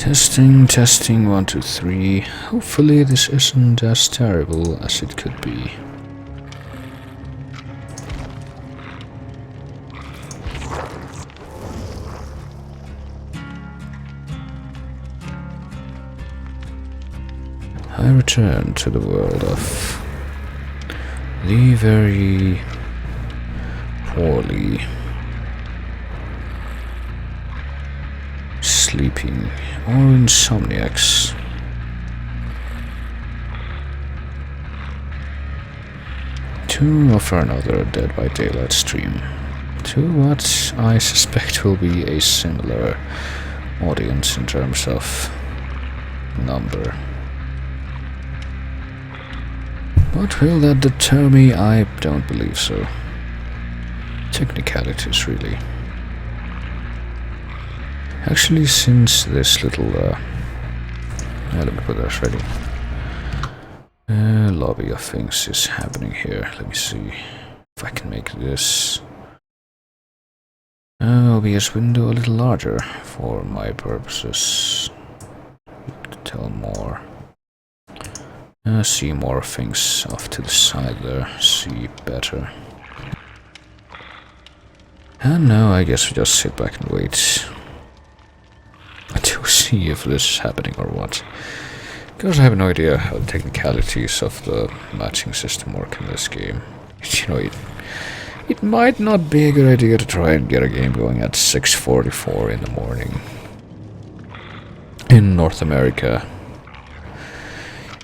Testing, testing, 1, 2, 3. Hopefully this isn't as terrible as it could be. I return to the world of the very poorly sleeping or insomniacs. To offer another Dead by Daylight stream to what I suspect will be a similar audience in terms of number. But will that deter me? I don't believe so. Technicalities, really. Actually, since this little let me put this ready. Lobby of things is happening here. Let me see if I can make this OBS window a little larger for my purposes. Tell more. See more things off to the side there. See better. And now I guess we just sit back and wait to see if this is happening or what. Because I have no idea how the technicalities of the matching system work in this game. You know, it might not be a good idea to try and get a game going at 6:44 in the morning in North America.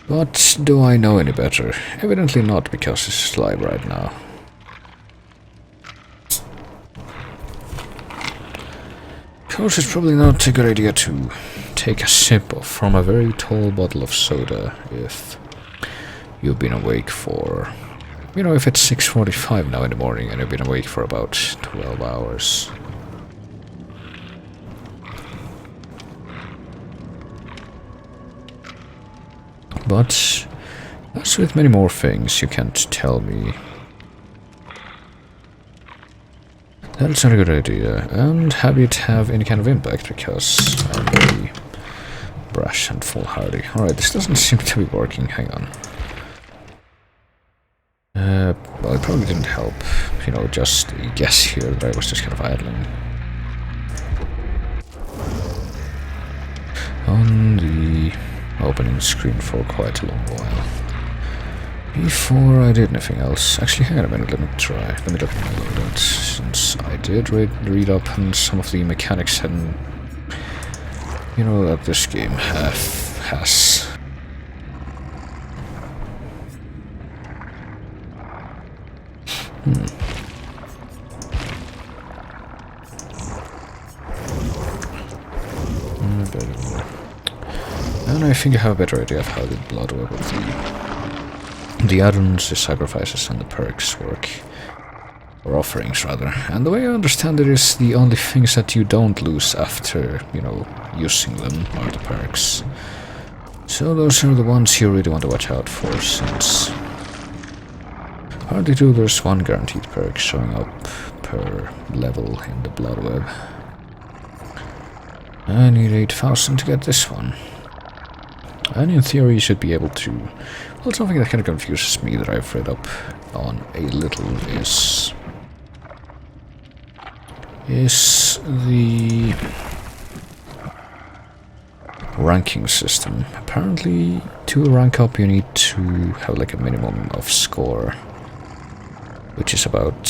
But do I know any better? Evidently not, because it's live right now. Because it's probably not a good idea to take a sip from a very tall bottle of soda if you've been awake for... You know, if it's 6:45 now in the morning and you've been awake for about 12 hours. But, as with many more things, you can't tell me that it's not a good idea, and have it have any kind of impact, because I'm very brash and foolhardy. Alright, this doesn't seem to be working, hang on. Well, it probably didn't help, you know, just a guess here that I was just kind of idling on the opening screen for quite a long while before I did anything else. Actually, hang on a minute, let me look at my loadout, since I did read up on some of the mechanics and, you know, that this game has. And I think I have a better idea of how the blood web of the add-ons, the sacrifices, and the perks work. Or offerings, rather. And the way I understand it is the only things that you don't lose after, you know, using them are the perks. So those are the ones you really want to watch out for, since apparently too there's one guaranteed perk showing up per level in the blood web. I need 8,000 to get this one. And in theory you should be able to... Well, something that kind of confuses me that I've read up on a little is the ranking system. Apparently, to rank up you need to have like a minimum of score, which is about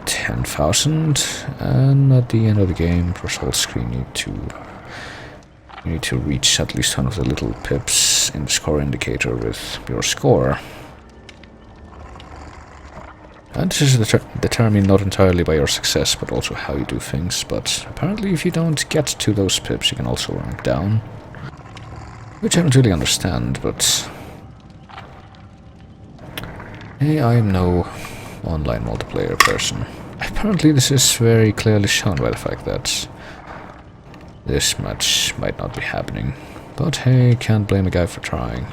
10,000, and at the end of the game, result screen, you need to reach at least one of the little pips in the score indicator with your score. And this is determined not entirely by your success, but also how you do things. But apparently if you don't get to those pips, you can also rank down. Which I don't really understand, but... Hey, I am no online multiplayer person. Apparently this is very clearly shown by the fact that this match might not be happening. But hey, can't blame a guy for trying.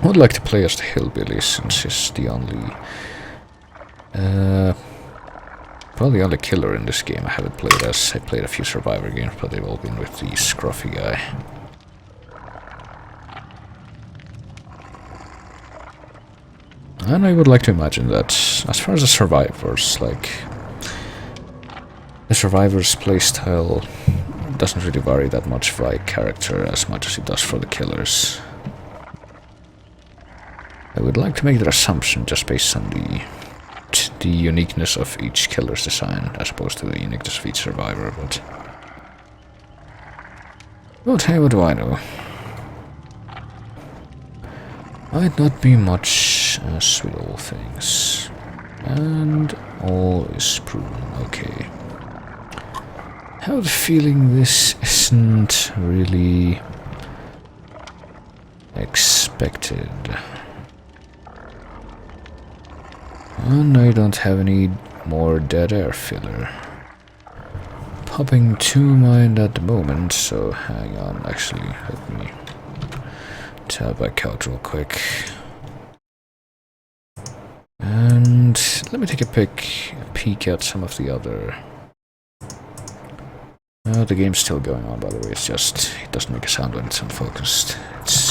I would like to play as the hillbilly, since he's the only Well, the only killer in this game I haven't played as. I played a few Survivor games, but they've all been with the scruffy guy. And I would like to imagine that, as far as the survivors, like, the survivors' playstyle doesn't really vary that much by character as much as it does for the killers. I would like to make that assumption just based on the uniqueness of each killer's design, as opposed to the uniqueness of each survivor, but... Well, hey, what do I know? Might not be much as with all things. And all is proven. Okay. I have the feeling this isn't really expected. And I don't have any more dead air filler popping to mind at the moment, so hang on, actually, let me tab back out real quick. And let me take a peek at some of the other... the game's still going on, by the way, it's just, it doesn't make a sound when it's unfocused.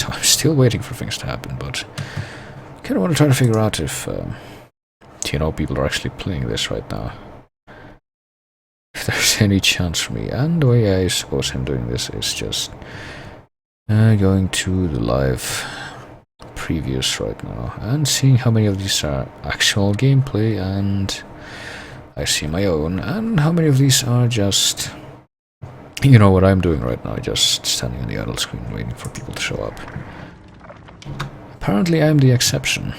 I'm still waiting for things to happen, but I kind of want to try to figure out if, you know, people are actually playing this right now. If there's any chance for me. And the way I suppose I'm doing this is just going to the live previews right now and seeing how many of these are actual gameplay, and I see my own, and how many of these are just, you know, what I'm doing right now, just standing on the idle screen waiting for people to show up. Apparently I'm the exception.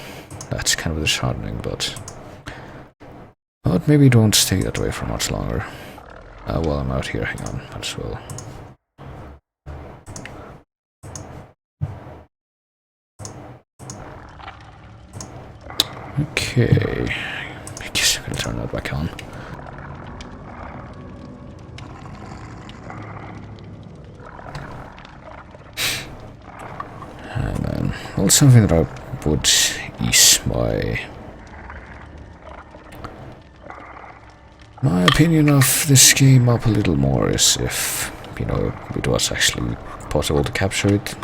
That's kind of disheartening, but maybe it won't stay that way for much longer. While I'm out here, hang on, might as well. Okay, I guess I'm gonna turn that back on. And then, well, something that I would ease my opinion of this game up a little more is if, you know, it was actually possible to capture it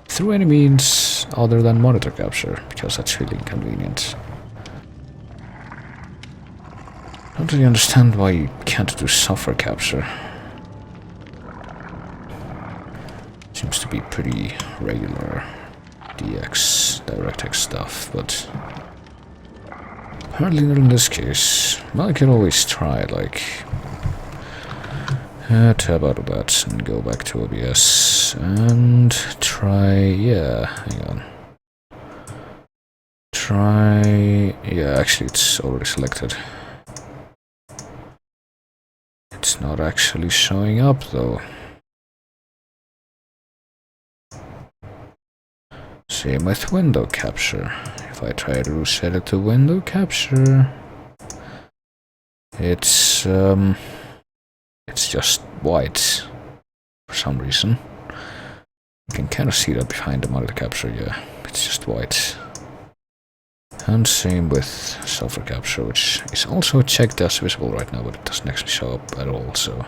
through any means other than monitor capture, because that's really inconvenient. I don't really understand why you can't do software capture. Seems to be pretty regular DirectX stuff, but apparently not in this case. Well, I can always try, like, tab out of that and go back to OBS and try, yeah, hang on. Yeah, actually it's already selected. It's not actually showing up though. Same with window capture. If I try to set it to window capture, it's just white for some reason. You can kind of see that behind the monitor capture, yeah. It's just white. And same with software capture, which is also checked as visible right now, but it doesn't actually show up at all, so...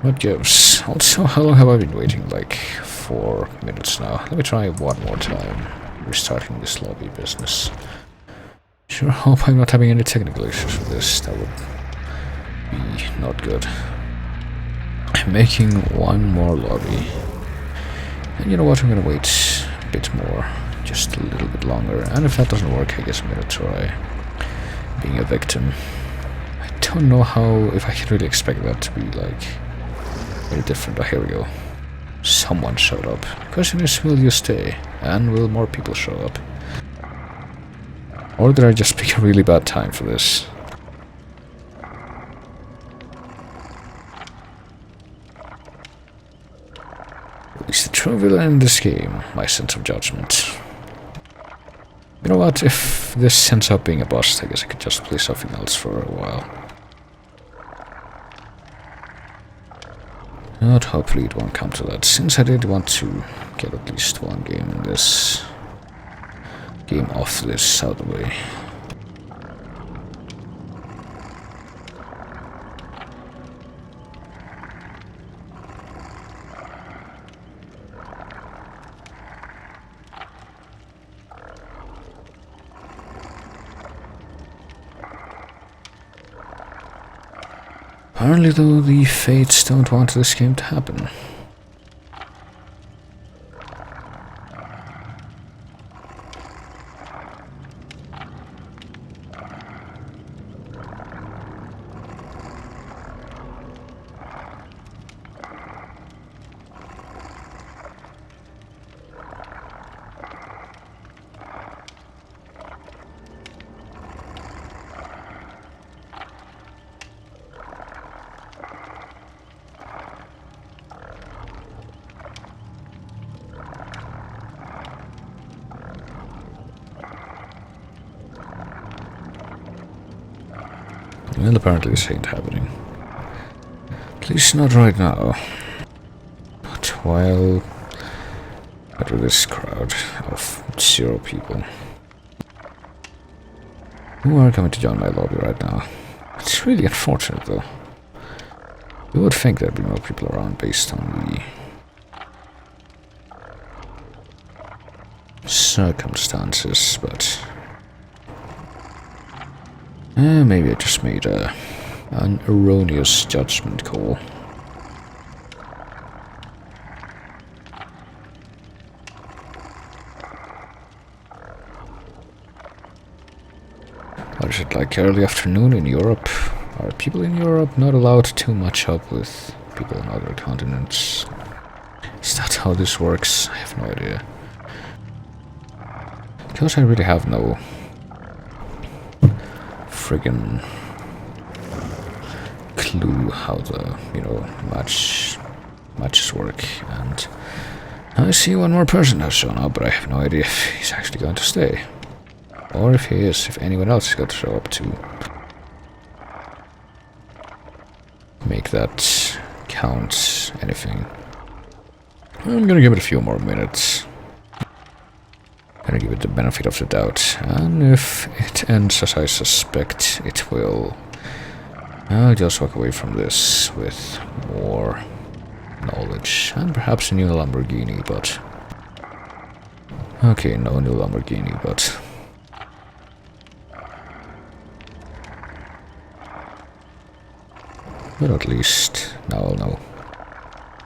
What gives? Also, how long have I been waiting? Like 4 minutes now. Let me try one more time, restarting this lobby business. Sure hope I'm not having any technical issues with this. That would be not good. I'm making one more lobby. And you know what, I'm gonna wait a bit more. Just a little bit longer. And if that doesn't work, I guess I'm gonna try being a victim. I don't know if I can really expect that to be, like, very different. Oh, here we go. Someone showed up. Question is, will you stay? And will more people show up? Or did I just pick a really bad time for this? Is the true villain in this game my sense of judgment? You know what, if this ends up being a bust, I guess I could just play something else for a while. But hopefully it won't come to that, since I did want to get at least one game off this out of the way. Apparently, though, the fates don't want this game to happen. Well, apparently this ain't happening. At least not right now. But while... But with this crowd of 0 people. Who are coming to join my lobby right now? It's really unfortunate, though. You would think there'd be more people around based on the circumstances, but... maybe I just made an erroneous judgment call. What is it, like early afternoon in Europe? Are people in Europe not allowed to match up with people on other continents? Is that how this works? I have no idea. Because I really have no friggin' clue how the, matches work, and I see one more person has shown up, but I have no idea if he's actually going to stay. Or if he is, if anyone else is going to show up to make that count anything. I'm gonna give it a few more minutes. Gonna give it the benefit of the doubt, and if it ends as I suspect it will, I'll just walk away from this with more knowledge, and perhaps a new Lamborghini, but... Okay, no new Lamborghini, but... But at least now I'll know.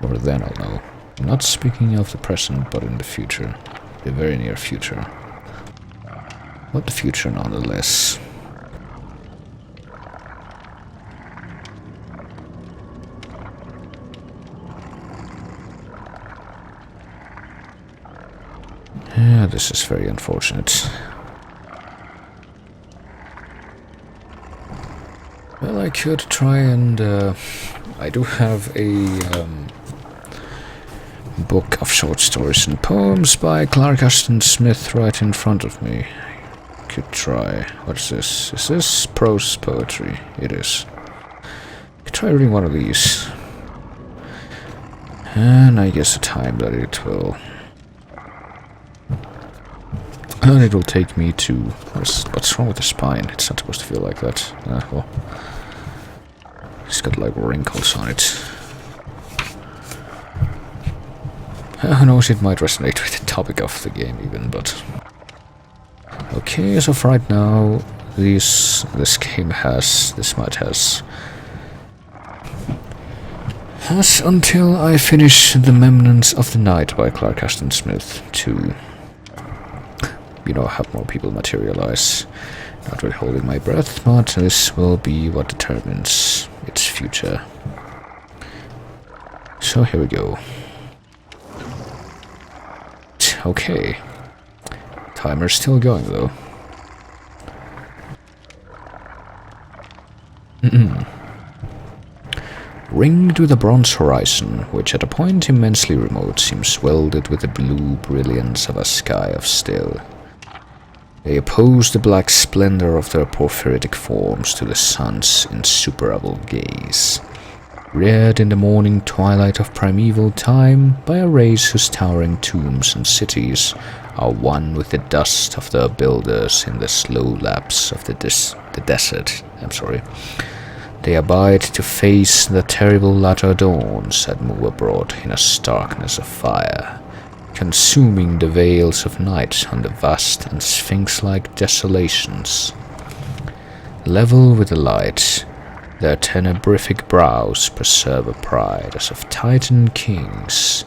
Or then I'll know. I'm not speaking of the present, but in the future. The very near future. But the future nonetheless. Yeah, this is very unfortunate. Well, I could try and... I do have a book of short stories and poems by Clark Ashton Smith right in front of me. I could try... What is this? Is this prose poetry? It is. I could try reading one of these. And I guess the time that it will... And it will take me to... What's wrong with the spine? It's not supposed to feel like that. Well... It's got like wrinkles on it. Who knows, it might resonate with the topic of the game even, but... Okay, as of right now, this game has... This match has until I finish The Remnants of the Night by Clark Ashton Smith to... have more people materialize. Not really holding my breath, but this will be what determines its future. So here we go. Okay. Timer's still going though. Ringed with a bronze horizon, which at a point immensely remote seems welded with the blue brilliance of a sky of steel. They oppose the black splendor of their porphyritic forms to the sun's insuperable gaze, reared in the morning twilight of primeval time by a race whose towering tombs and cities are one with the dust of their builders in the slow lapse of the desert. They abide to face the terrible latter dawns that move abroad in a starkness of fire, consuming the veils of night on the vast and sphinx-like desolations. Level with the light, Their tenebrific brows preserve a pride as of Titan kings.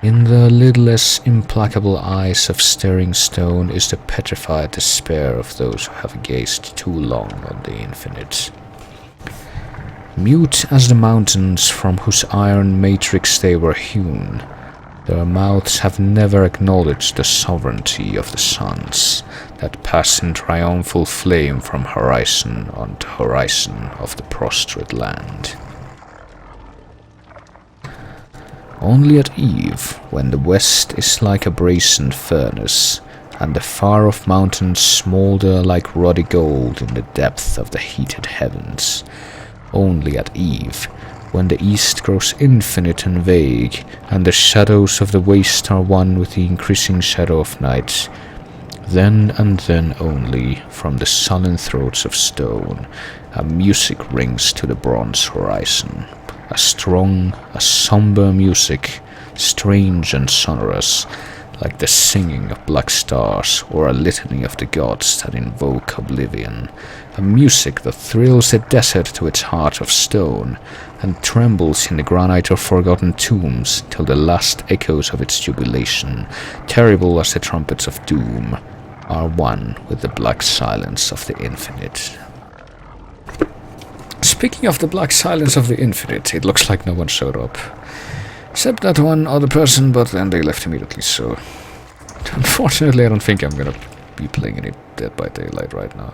In the lidless, implacable eyes of staring stone is the petrified despair of those who have gazed too long on the infinite. Mute as the mountains from whose iron matrix they were hewn, their mouths have never acknowledged the sovereignty of the suns that pass in triumphal flame from horizon onto horizon of the prostrate land. Only at eve, when the west is like a brazen furnace, and the far-off mountains smolder like ruddy gold in the depth of the heated heavens, only at eve, when the east grows infinite and vague, and the shadows of the waste are one with the increasing shadow of night, then and then only, from the sullen throats of stone, a music rings to the bronze horizon. A strong, a somber music, strange and sonorous, like the singing of black stars or a litany of the gods that invoke oblivion. A music that thrills the desert to its heart of stone, and trembles in the granite of forgotten tombs till the last echoes of its jubilation, terrible as the trumpets of doom, are one with the black silence of the infinite. Speaking of the black silence of the infinite, it looks like no one showed up. Except that one other person, but then they left immediately, so... Unfortunately, I don't think I'm gonna be playing any Dead by Daylight right now.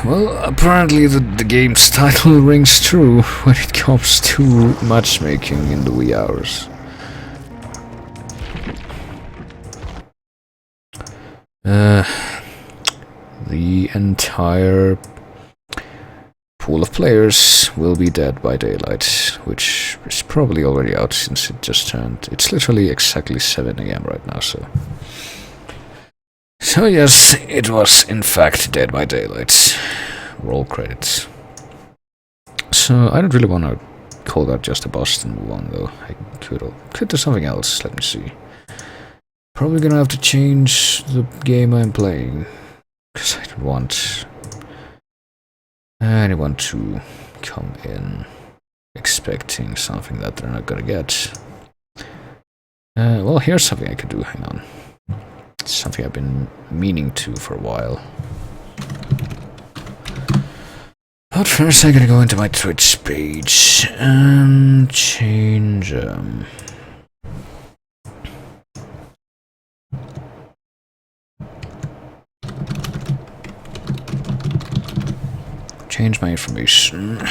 Well, apparently the game's title rings true when it comes to matchmaking in the wee hours. The entire pool of players will be Dead by Daylight, which is probably already out since it just turned. It's literally exactly 7 AM right now, so... So yes, it was in fact Dead by Daylight. Roll credits. So I don't really want to call that just a bust and move on, though. I could do something else, let me see. Probably gonna have to change the game I'm playing, because I don't want anyone to come in expecting something that they're not gonna get. Well, here's something I could do, hang on. It's something I've been meaning to for a while. But first I gotta go into my Twitch page and change change my information.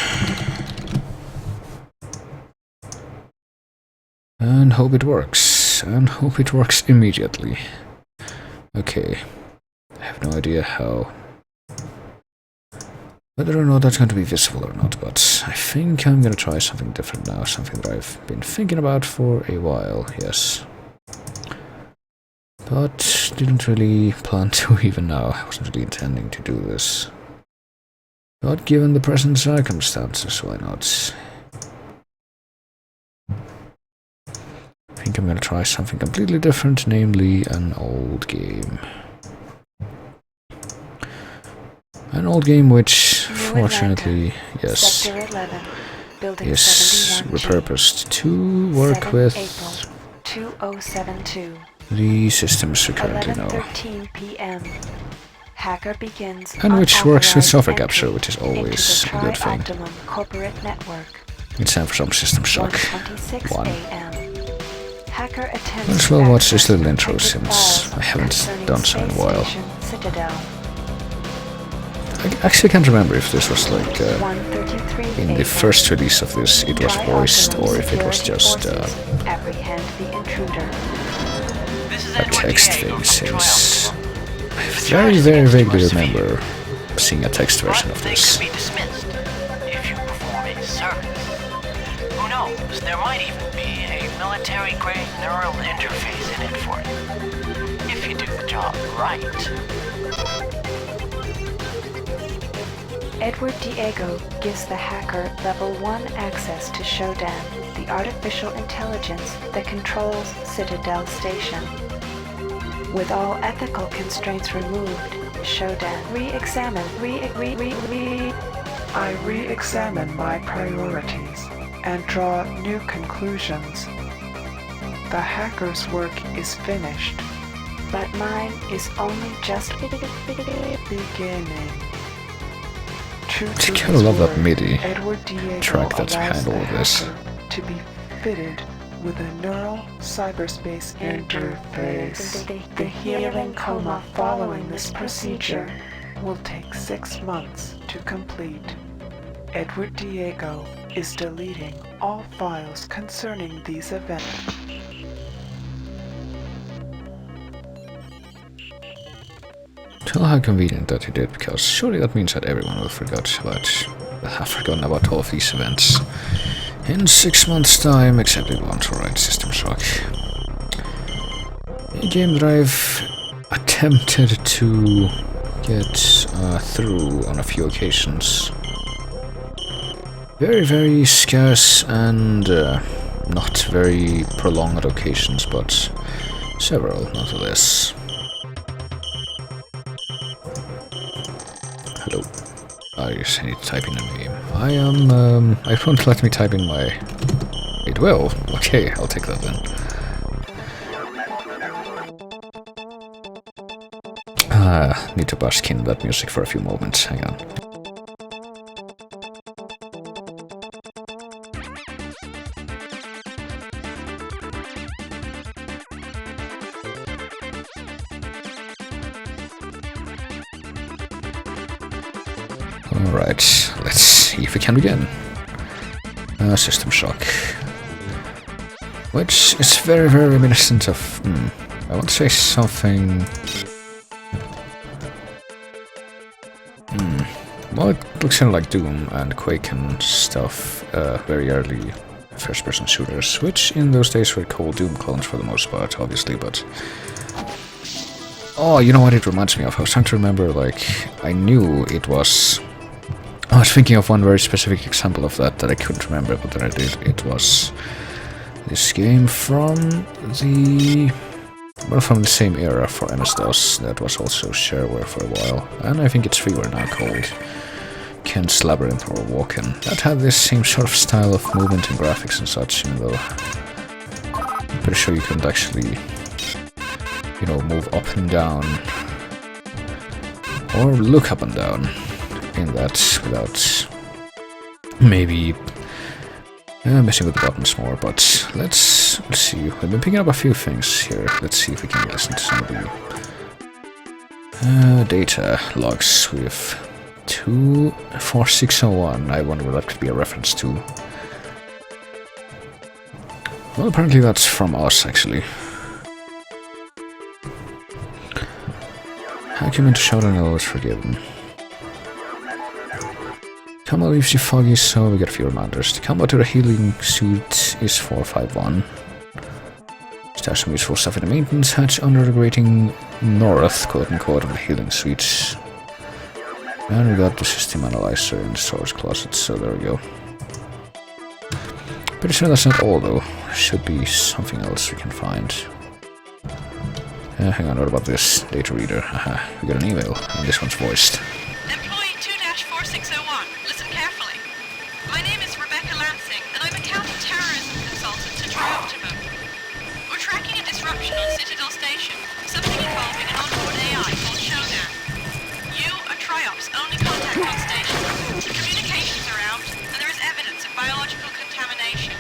And hope it works. And hope it works immediately. Okay. I have no idea how. Whether or not that's going to be visible or not, but I think I'm going to try something different now. Something that I've been thinking about for a while, yes. But didn't really plan to even now. I wasn't really intending to do this. But given the present circumstances, why not? I think I'm gonna try something completely different, namely an old game. An old game which, fortunately, yes, is repurposed to work with the systems we currently know. Hacker begins and which works with software capture, which is always a good thing. It's time for some System Shock 1. Might as well watch this little intro since I haven't done so in a while. I actually can't remember if this was like in the first release of this it was voiced or if it was just a text thing, since I very vaguely remember seeing a text version of this. They could be dismissed if you perform a service. Who knows, there might even be a military-grade neural interface in it for you, if you do the job right. Edward Diego gives the hacker Level 1 access to Shodan, the artificial intelligence that controls Citadel Station. With all ethical constraints removed, Shodan re-examines I re-examine my priorities and draw new conclusions. The hacker's work is finished, but mine is only just beginning. True I to kinda his love that word, MIDI Edward Diego track that's allows behind the all of this. hacker to be fitted with a neural cyberspace interface. The healing coma following this procedure will take 6 months to complete. Edward Diego is deleting all files concerning these events. Well, how convenient that he did, because surely that means that everyone will have forgotten about all of these events in 6 months' time, except everyone's alright, System Shock. A game that I've attempted to get through on a few occasions. Very, very scarce and not very prolonged occasions, but several nonetheless. Hello. I just need to type in a name. It won't let me type in my... It will. Okay, I'll take that then. Need to bask in that music for a few moments. Hang on. Alright, let's see if we can begin. System Shock. Which is very, very reminiscent of... I want to say something... Well, it looks kind of like Doom and Quake and stuff, very early first-person shooters, which in those days were called Doom clones for the most part, obviously, but... Oh, you know what it reminds me of? I was trying to remember, like, I knew it was... I was thinking of one very specific example of that I couldn't remember, but then I did. It was this game from the... Well, from the same era for MS-DOS that was also shareware for a while, and I think it's freeware now, called Kent's Labyrinth or Walken. That had this same sort of style of movement and graphics and such, even though I'm pretty sure you couldn't actually, you know, move up and down or look up and down in that without maybe messing with the buttons more, but let's see. We've been picking up a few things here. Let's see if we can listen to some of the data logs. We have 24601. I wonder what that could be a reference to. Well, apparently that's from us, actually. Argument to shout and is forgiven. Combo leaves you foggy, so we get a few reminders. The combo to the healing suit is 451. Stash some useful stuff in the maintenance hatch under the grating north, quote-unquote, of the healing suites. And we got the system analyzer in the storage closet, so there we go. Pretty sure that's not all, though. There should be something else we can find. Hang on, what about this data reader? Haha, we got an email, and this one's voiced. Employee 2-4601, listen carefully. My name is Rebecca Lansing, and I'm a counter-terrorism consultant to Trioptima. We're tracking a disruption on Citadel Station, something involving an onboard AI called Showdown. You are Triop's only contact on station. The communications are out, and there is evidence of biological contamination.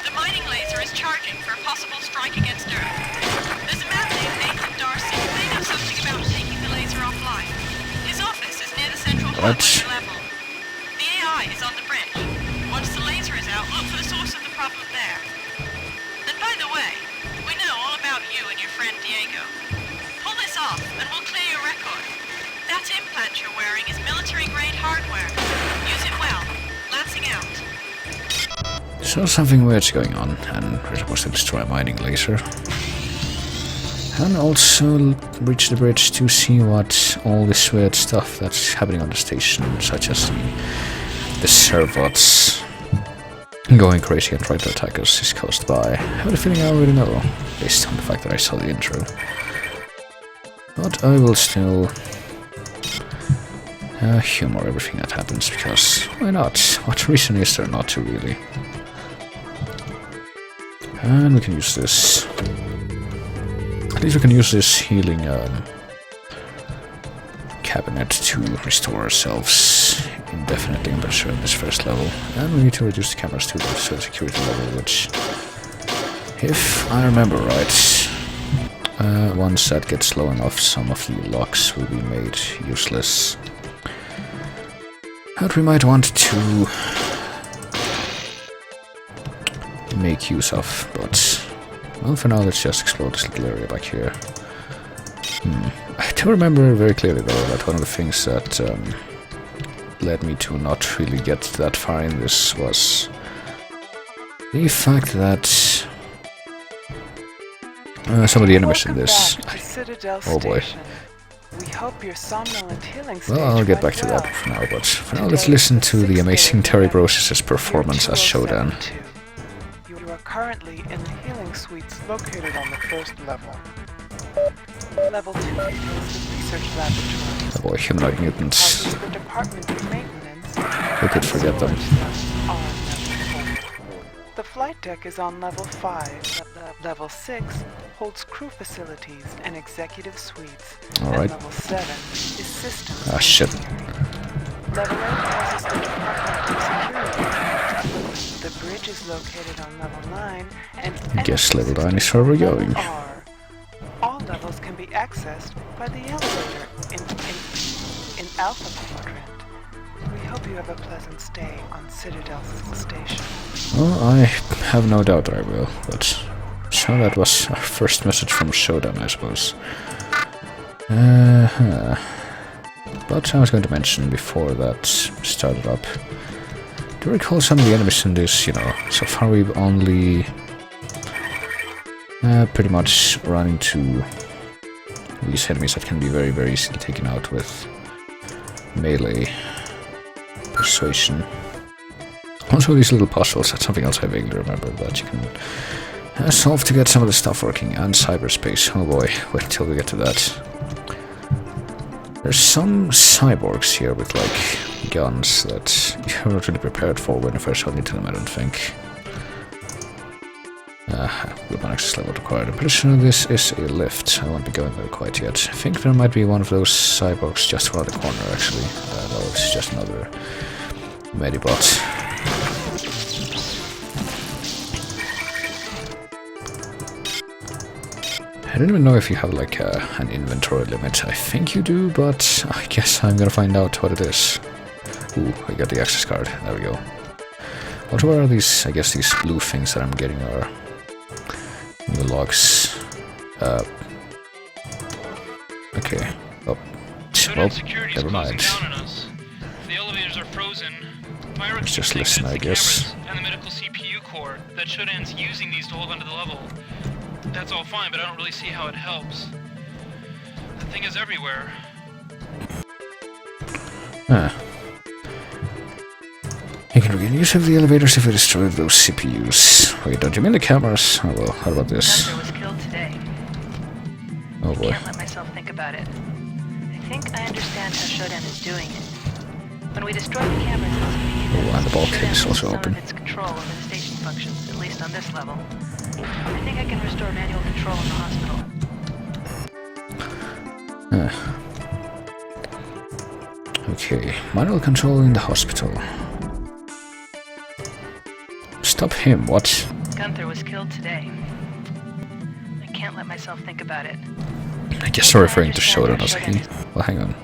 The mining laser is charging for a possible strike against Earth. There's a man named Nathan Darcy who may know something about taking the laser offline. His office is near the central hub on your level. The AI is on the bridge. Once the laser is out, look for the source of the problem there. And by the way, we know all about you and your friend Diego. Pull this off, and we'll clear your record. That implant you're wearing is military-grade hardware. Use it well. Lansing out. So something weird's going on, and we're supposed to destroy a mining laser. And also reach the bridge to see what all this weird stuff that's happening on the station, such as the servots going crazy and trying to attack us, is caused by. I have a feeling I already know, based on the fact that I saw the intro. But I will still Humor everything that happens, because why not? What reason is there not to, really? And we can use this. At least we can use this healing cabinet to restore ourselves indefinitely, I'm sure, in this first level. And we need to reduce the cameras to the security level, which, if I remember right, once that gets low enough, some of the locks will be made useless. That we might want to make use of, but well, for now let's just explore this little area back here. I do remember very clearly though that one of the things that led me to not really get that far in this was the fact that some of the enemies in this... Oh boy. We hope your somnolent healing stage Well, I'll get back to went that well. for now, but for now let's listen to the amazing Terry Bros's performance as Shodan. You are currently in the healing suites located on the first level. Level 2 contains the research laboratory. Oh boy, humanoid mutants. Houses the Department of Maintenance. Who could forget them? On level 4. The flight deck is on level 5. Level 6 holds crew facilities and executive suites. Alright. And level 7 is systems. Ah, shit. Level 8 houses the Department of Security. The bridge is located on level 9 and Guess level 9 is where we're going. R. All levels can be accessed by the elevator in Alpha Quadrant. We hope you have a pleasant stay on Citadel Station. Well, I have no doubt I will, but so that was our first message from Shodan, I suppose. But I was going to mention before that started up, do you recall some of the enemies in this, you know, so far we've only pretty much run into these enemies that can be very, very easily taken out with melee persuasion. Also these little puzzles, that's something else I vaguely remember that you can solve to get some of the stuff working, and cyberspace. Oh boy, wait till we get to that. There's some cyborgs here with like guns that you're not really prepared for when you first run into them, I don't think. Weapon access level required. I'm pretty sure this is a lift. I won't be going there quite yet. I think there might be one of those cyborgs just around the corner actually. No, it's just another Medibot. I don't even know if you have like an inventory limit. I think you do, but I guess I'm gonna find out what it is. Ooh, I got the access card. There we go. What are these? I guess these blue things that I'm getting are the logs. Okay. Oh, well, never mind. The elevators are frozen. Pyro Let's just keeps listen, I the guess. cameras and the medical CPU core that Shodan's using these to hold onto the level. That's all fine, but I don't really see how it helps. The thing is everywhere. You can regain use of the elevators if you destroy those CPUs. Wait, don't you mean the cameras? Oh well, how about this? Gunther was killed today. Oh boy. Can't let myself think about it. I think I understand how Shodan is doing it. When we destroy the cameras and CPUs, Oh, and the bulkhead Shodan is loses also some open. of its control over the station functions, at least on this level. I think I can restore manual control in the hospital. Okay, manual control in the hospital. Stop him, what? Gunther was killed today. I can't let myself think about it. I guess they're referring to Shodan as he. Well, hang on.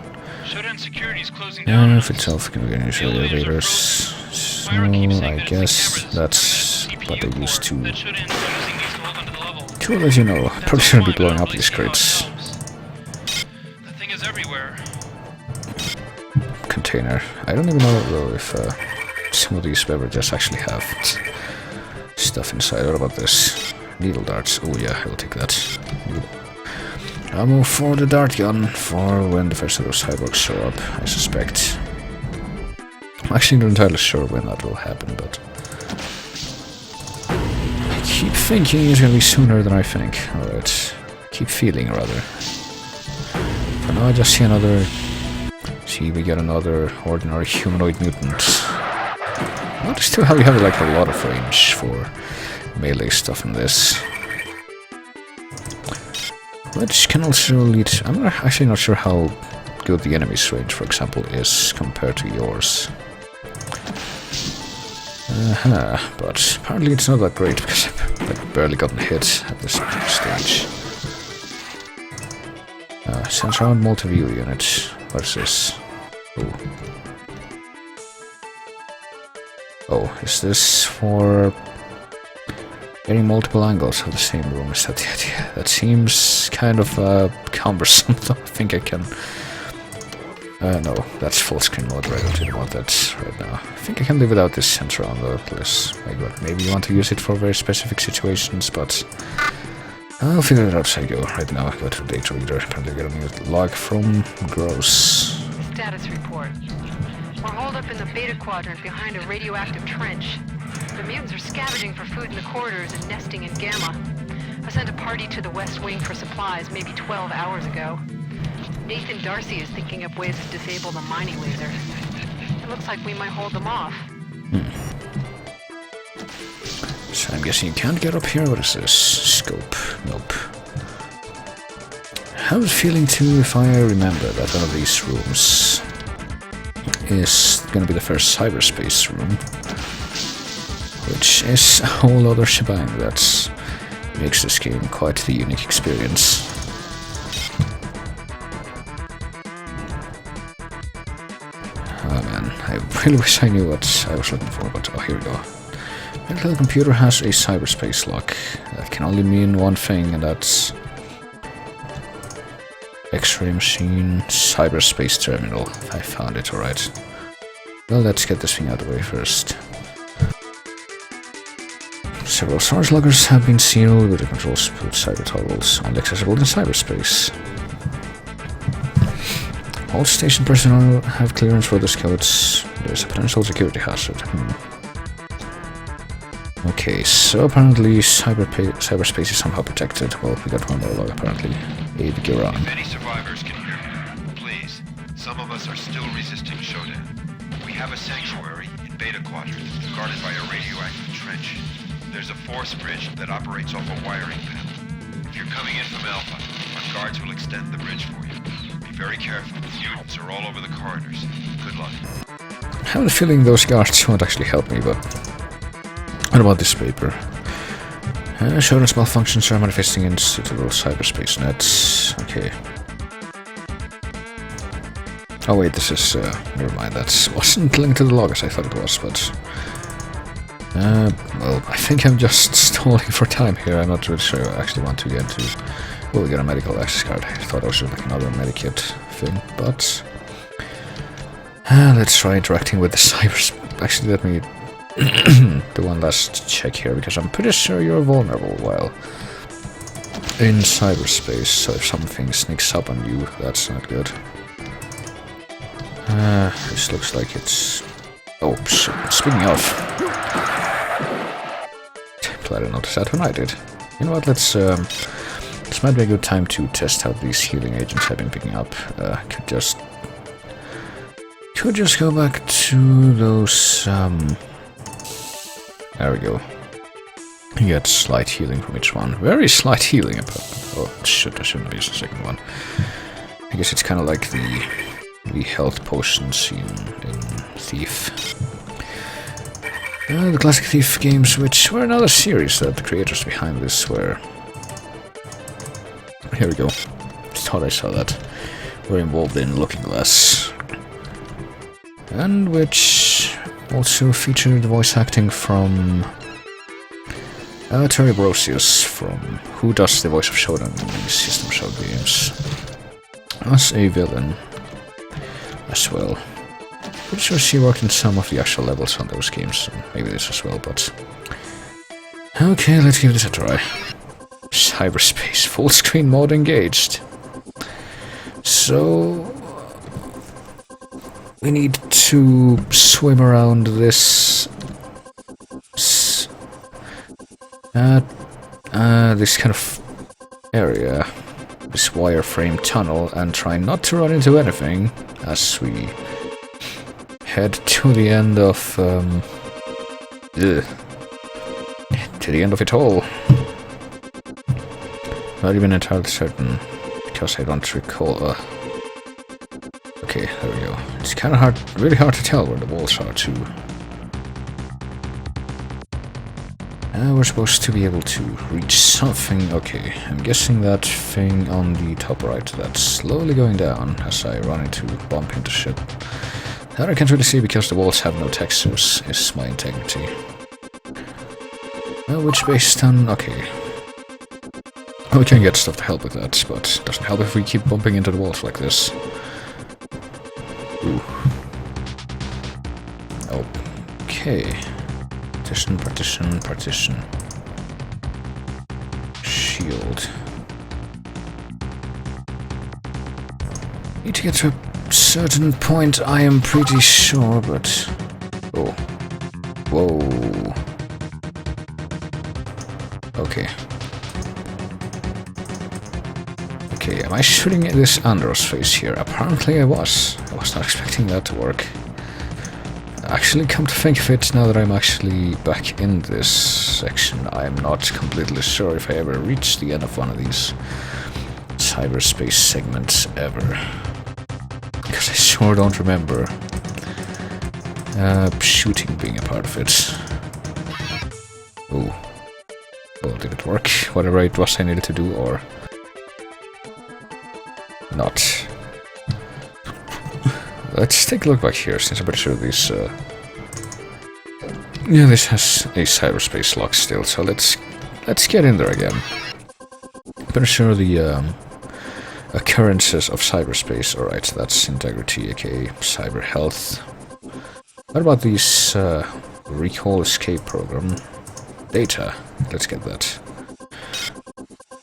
Shodan security is closing down. If itself can regain use of the elevators. So I guess that's what they used to. That Shodan's using these to hold onto the level. To let you know, probably shouldn't be blowing up these crates. The thing is everywhere. Container. I don't even know though if some of these beverages actually have stuff inside. What about this? Needle darts. Oh yeah, I will take that. Ammo for the dart gun for when the first of those cyborgs show up, I suspect. I'm actually not entirely sure when that will happen, but I keep thinking it's gonna be sooner than I think. Alright. Keep feeling, rather. For now I just see another See, we got another ordinary humanoid mutant. Notice too how we have like a lot of range for melee stuff in this. Which can also lead... I'm actually not sure how good the enemy's range, for example, is compared to yours. But apparently it's not that great, because I've like, barely gotten hit at this stage. Sense around multi-view unit. What is this? Oh, is this for getting multiple angles of the same room? Is that the idea? That seems kind of cumbersome, though. I think I can... no, that's full screen mode, right? I don't want that right now. I think I can live without this sensor on though, plus maybe you want to use it for very specific situations, but I'll figure it out as I go. Right now, I go to the data reader. Apparently, I got a new log from Gross. Status report. We're holed up in the beta quadrant behind a radioactive trench. The mutants are scavenging for food in the corridors and nesting in Gamma. I sent a party to the West Wing for supplies maybe 12 hours ago. Nathan Darcy is thinking up ways to disable the mining laser. It looks like we might hold them off. So I'm guessing you can't get up here. What is this? Scope. Nope. How's it feeling too if I remember that one of these rooms is gonna be the first cyberspace room, which is a whole other shebang that makes this game quite the unique experience. Oh man, I really wish I knew what I was looking for, but oh, here we go. My little computer has a cyberspace lock. That can only mean one thing, and that's X-ray machine, cyberspace terminal. I found it, alright. Well, let's get this thing out of the way first. Several storage lockers have been sealed with the controls to cyber toggles, only accessible in cyberspace. All station personnel have clearance for this codes. There's a potential security hazard. Okay, so apparently cyberspace is somehow protected. Well, we got one more log apparently. Abe Giron. If any survivors can hear me, please. Some of us are still resisting showdown. We have a sanctuary in Beta Quadrant, guarded by a radioactive trench. There's a force bridge that operates off a wiring panel. If you're coming in from Alpha, our guards will extend the bridge for you. Be very careful. Mutants are all over the corridors. Good luck. I have a feeling those guards won't actually help me, but... What about this paper? Assurance malfunctions are manifesting in suitable cyberspace nets. Okay. Oh wait, this is... never mind, that wasn't linked to the log as I thought it was, but... well, I think I'm just stalling for time here. I'm not really sure I actually want to get into... Oh, we got a medical access card. I thought I was like another medikit thing, but... let's try interacting with the cyberspace. Actually, let me... do one last check here, because I'm pretty sure you're vulnerable while in cyberspace, so if something sneaks up on you, that's not good. This looks like it's... Oh, speaking of... Glad I noticed that when I did. You know what, let's... this might be a good time to test out these healing agents I've been picking up. Could just go back to those, There we go. You get slight healing from each one. Very slight healing. Oh, shit, I shouldn't have used the second one. I guess it's kind of like the health potions in Thief. The classic Thief games, which were another series that the creators behind this were... Here we go. Thought I saw that. Were involved in Looking Glass. And which... also featured voice acting from Terry Brosius, from who does the voice of Shodan in these System Shock games, as a villain as well. Pretty sure she worked in some of the actual levels on those games, maybe this as well, but... Okay, let's give this a try. Cyberspace, full screen mode engaged. So... we need to swim around this... this kind of area. this wireframe tunnel and try not to run into anything as we head to the end of to the end of it all. Not even entirely certain because I don't recall. Okay, there we go. It's kind of hard, really hard to tell where the walls are too. We're supposed to be able to reach something. Okay, I'm guessing that thing on the top right that's slowly going down as I run into bump into shit. That I can't really see because the walls have no textures, is my integrity. Which based on... okay. We can get stuff to help with that, but it doesn't help if we keep bumping into the walls like this. Ooh. Okay. Partition, partition, partition. Shield. Need to get to a certain point, I am pretty sure, but... oh. Whoa. Okay. Okay, am I shooting this Andros face here? Apparently I was. I was not expecting that to work. Actually, come to think of it, now that I'm actually back in this section, I'm not completely sure if I ever reached the end of one of these cyberspace segments ever. Because I sure don't remember shooting being a part of it. Oh. Well, did it work? Whatever it was I needed to do, or... not. Let's take a look back here, since I'm pretty sure this... yeah, this has a cyberspace lock still, so let's get in there again. I'm pretty sure the occurrences of cyberspace, alright, that's integrity, aka cyber health. What about these recall escape program? Data, let's get that.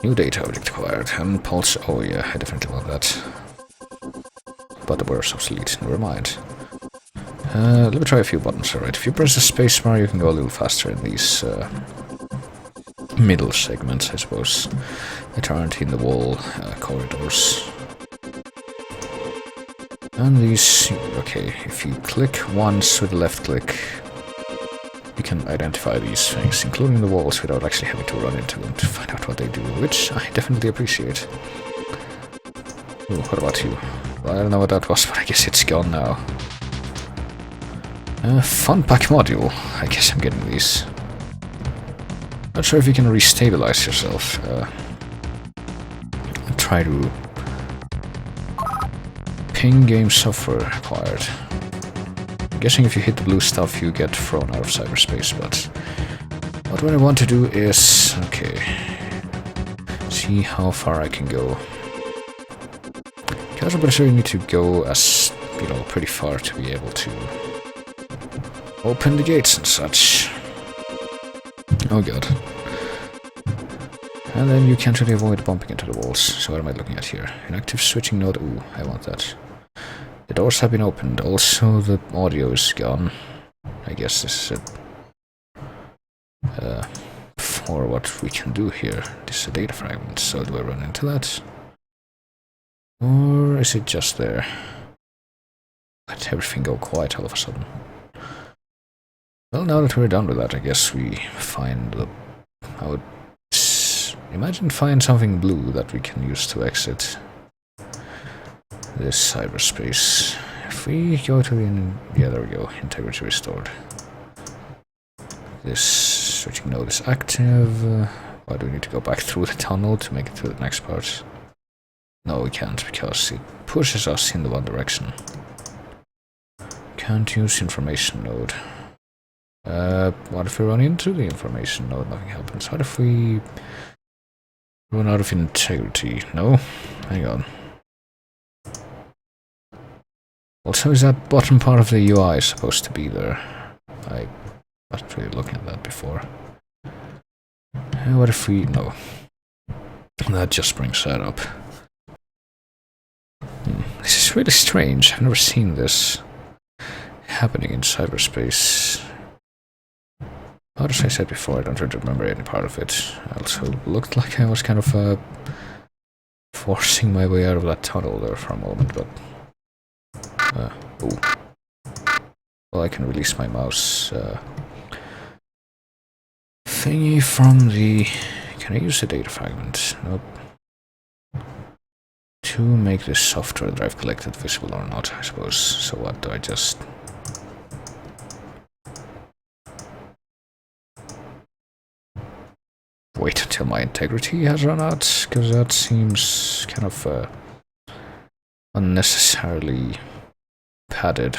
New data object acquired, and pulse, oh yeah, I definitely want that. But the word's obsolete, never mind. Let me try a few buttons, alright. If you press the spacebar, you can go a little faster in these middle segments, I suppose, that aren't in the wall corridors. And these, okay, if you click once with the left click, you can identify these things, including the walls, without actually having to run into them to find out what they do, which I definitely appreciate. Ooh, what about you? Well, I don't know what that was, but I guess it's gone now. Fun pack module. I guess I'm getting these. Not sure if you can restabilize yourself. Try to... ping game software acquired. I'm guessing if you hit the blue stuff you get thrown out of cyberspace, but... what I want to do is... okay... see how far I can go. Because I'm pretty sure you need to go as, you know, pretty far to be able to open the gates and such. Oh god. And then you can't really avoid bumping into the walls. So what am I looking at here? Inactive switching node. Ooh, I want that. The doors have been opened. Also, the audio is gone. I guess this is it. For what we can do here. This is a data fragment, so do I run into that? Or is it just there? Let everything go quiet all of a sudden. Well, now that we're done with that, I guess we find the... I would imagine find something blue that we can use to exit this cyberspace. If we go to the... yeah, there we go. Integrity restored. This switching node is active. Why do we need to go back through the tunnel to make it to the next part? No, we can't, because it pushes us in the one direction. Can't use information node. What if we run into the information node? Nothing happens. What if we run out of integrity? No? Hang on. Also, is that bottom part of the UI supposed to be there? I wasn't really looking at that before. What if we... no. That just brings that up. This is really strange. I've never seen this happening in cyberspace. As I said before, I don't really remember any part of it. I also looked like I was kind of forcing my way out of that tunnel there for a moment, but... oh. Well, I can release my mouse thingy from the... Can I use the data fragment? Nope. To make this software that I've collected visible or not, I suppose. So what, do I just... wait until my integrity has run out? Because that seems kind of unnecessarily padded.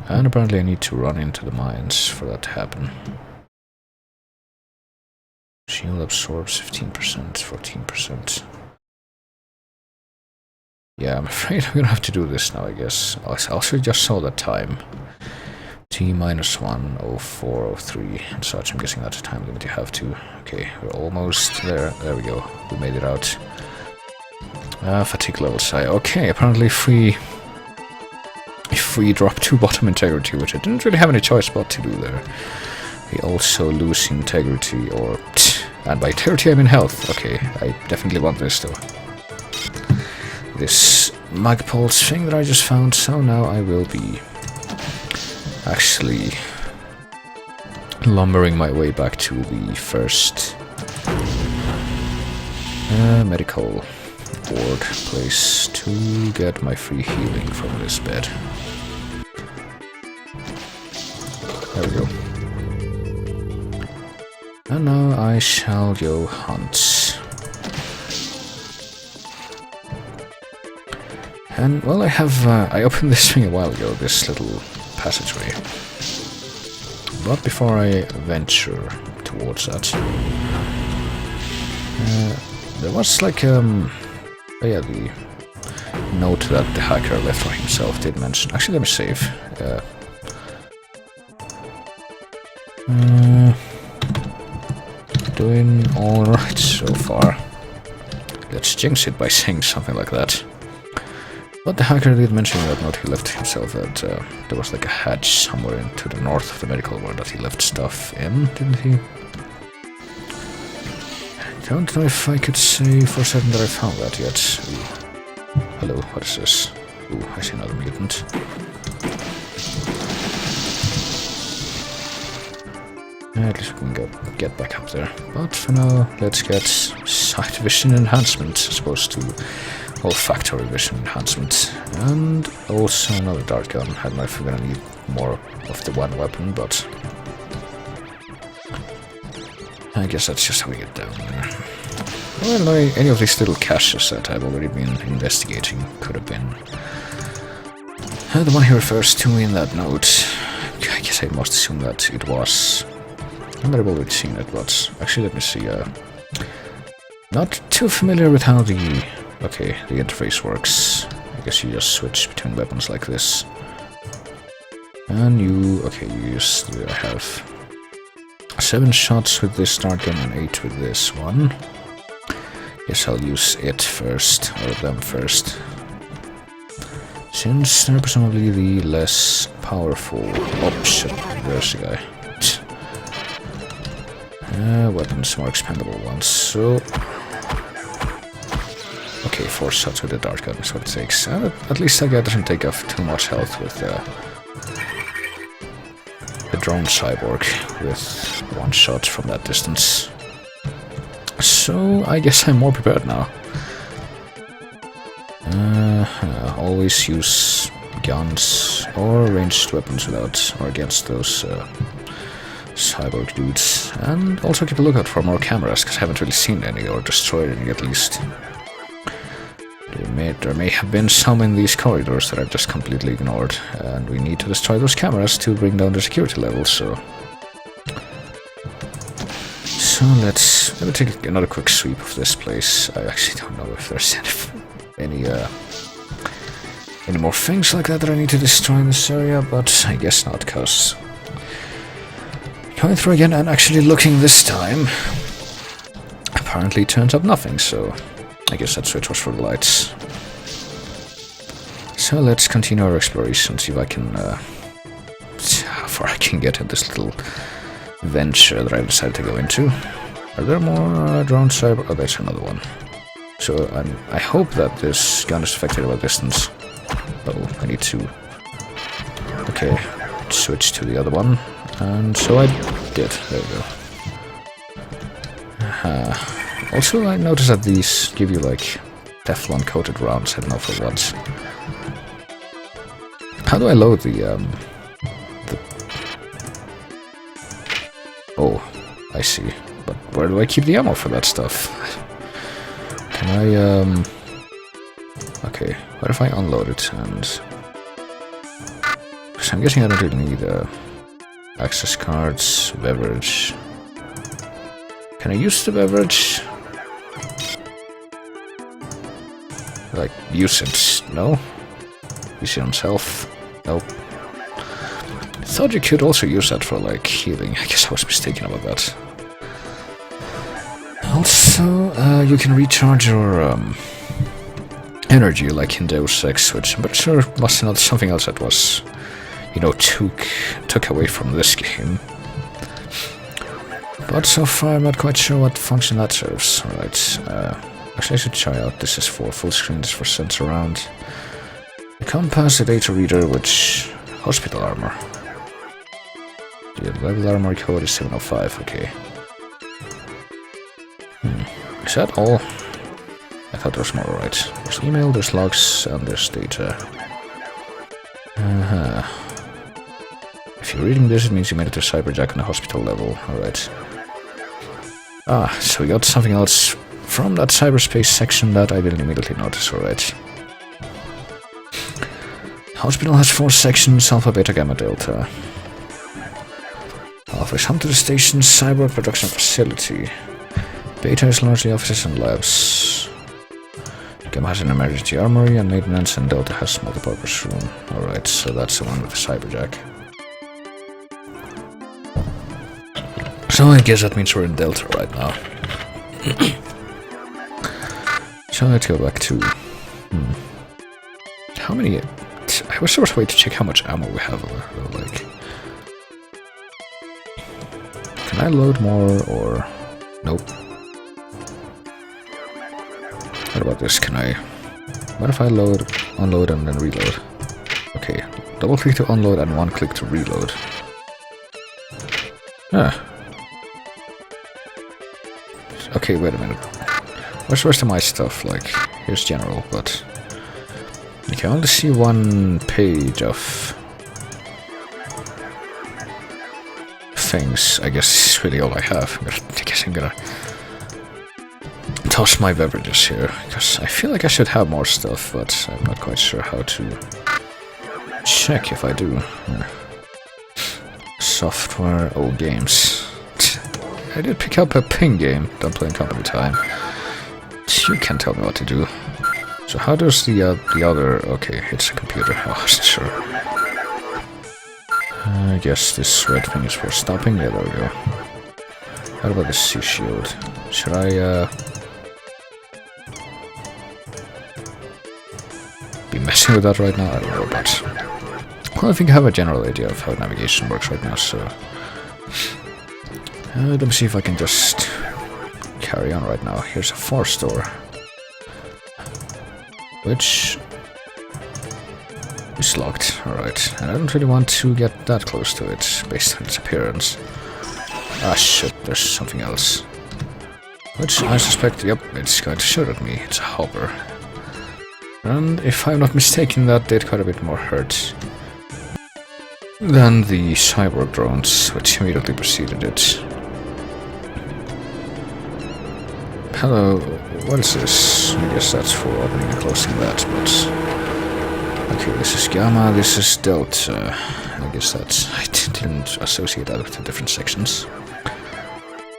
And apparently I need to run into the mines for that to happen. Shield absorbs 15%, 14%. Yeah, I'm afraid I'm gonna have to do this now, I guess. I also just saw the time. T-1:04:03 and such. I'm guessing that's a time limit you have to. Okay, we're almost there. There we go. We made it out. Fatigue levels high. Okay, apparently if we drop 2 bottom integrity, which I didn't really have any choice but to do there, we also lose integrity, or... and by integrity I mean health. Okay, I definitely want this though. This Magpulse thing that I just found, so now I will be actually lumbering my way back to the first medical ward place to get my free healing from this bed. There we go. And now I shall go hunt. And, well, I have, I opened this thing a while ago, this little passageway. But before I venture towards that, there was like, oh yeah, the note that the hacker left for himself did mention. Actually, let me save. Doing alright so far. Let's jinx it by saying something like that. But the hacker did mention in that note he left himself that there was like a hatch somewhere to the north of the medical ward that he left stuff in, didn't he? I don't know if I could say for certain that I found that yet. Ooh. Hello, what is this? Ooh, I see another mutant. At least we can get back up there. But for now, let's get sight vision enhancement, as opposed to olfactory vision enhancement. And also another dart gun. I don't know if we're gonna need more of the one weapon, but I guess that's just how we get down there. Well, any of these little caches that I've already been investigating could have been the one he refers to in that note. I guess I must assume that it was. I might have already seen it, but actually let me see. Not too familiar with how the interface works. I guess you just switch between weapons like this. And you use I have 7 shots with this dart gun and 8 with this one. Guess I'll use it first, or them first, since they're presumably the less powerful option. There's the guy. Weapons, more expendable ones, so... Okay, 4 shots with the dart gun is what it takes. At least that guy doesn't take off too much health with the drone cyborg with 1 shot from that distance. So, I guess I'm more prepared now. Always use guns or ranged weapons without or against those cyborg dudes, and also keep a lookout for more cameras, because I haven't really seen any, or destroyed any at least. There may have been some in these corridors that I've just completely ignored, and we need to destroy those cameras to bring down the security levels, so... So let me take another quick sweep of this place. I actually don't know if there's any more things like that I need to destroy in this area, but I guess not, because... Going through again and actually looking this time, apparently turns up nothing, so I guess that switch was for the lights. So let's continue our exploration, see if I can, how far I can get in this little venture that I decided to go into. Are there more drone cyber? Oh, there's another one. So I hope that this gun is effective at distance. Oh, I need to... Okay, switch to the other one. And so I did. There we go. Also, I noticed that these give you, like, Teflon coated rounds. I don't know for what. How do I load the... Oh, I see. But where do I keep the ammo for that stuff? Can I, Okay, what if I unload it and... So I'm guessing I don't really need, access cards, beverage... Can I use the beverage? Like, use it? No? Use it on self? Nope. Thought you could also use that for, like, healing. I guess I was mistaken about that. Also, you can recharge your, energy, like in Deus Ex, which I'm pretty sure was not something else that was, you know, took away from this game. But so far I'm not quite sure what function that serves. Alright, actually I should try out. This is for full screen, this is for sensor round. The compass, the data reader, which... Hospital armor. The level armor code is 705, okay. Is that all? I thought there was more, right? There's email, there's logs, and there's data. If you're reading this, it means you made it to Cyberjack on the hospital level. Alright. Ah, so we got something else from that cyberspace section that I didn't immediately notice, alright. Hospital has 4 sections, Alpha, Beta, Gamma, Delta. Alpha is home to the station's cyber production facility. Beta is largely offices and labs. Gamma has an emergency armory and maintenance, and Delta has a multi-purpose room. Alright, so that's the one with the Cyberjack. So I guess that means we're in Delta right now. So let's go back to... How many... I wish there was a way to check how much ammo we have, like... Can I load more, or... Nope. What about this? Can I... What if I load, unload, and then reload? Okay, double click to unload and 1 click to reload. Ah. Okay, wait a minute. Where's the rest of my stuff? Like, here's general, but... You can only see 1 page of... things. I guess it's really all I have. I guess I'm gonna... toss my beverages here, because I feel like I should have more stuff, but I'm not quite sure how to check if I do. Software, old games. I did pick up a ping game, don't play in company time. You can't tell me what to do. So how does the other... Okay, it's a computer, I wasn't sure. I guess this red thing is for stopping. Yeah, there we go. How about the C shield? Should I, be messing with that right now? I don't know, but... Well, I think I have a general idea of how navigation works right now, so... let me see if I can just carry on right now. Here's a force door. Which... is locked, alright. And I don't really want to get that close to it, based on its appearance. Ah shit, there's something else. Which I suspect, yep, it's going to shoot at me. It's a hopper. And if I'm not mistaken, that did quite a bit more hurt than the cyborg drones, which immediately preceded it. Hello, what is this? I guess that's for opening and closing that, but... Okay, this is Gamma, this is Delta. I guess that's... I didn't associate that with the different sections.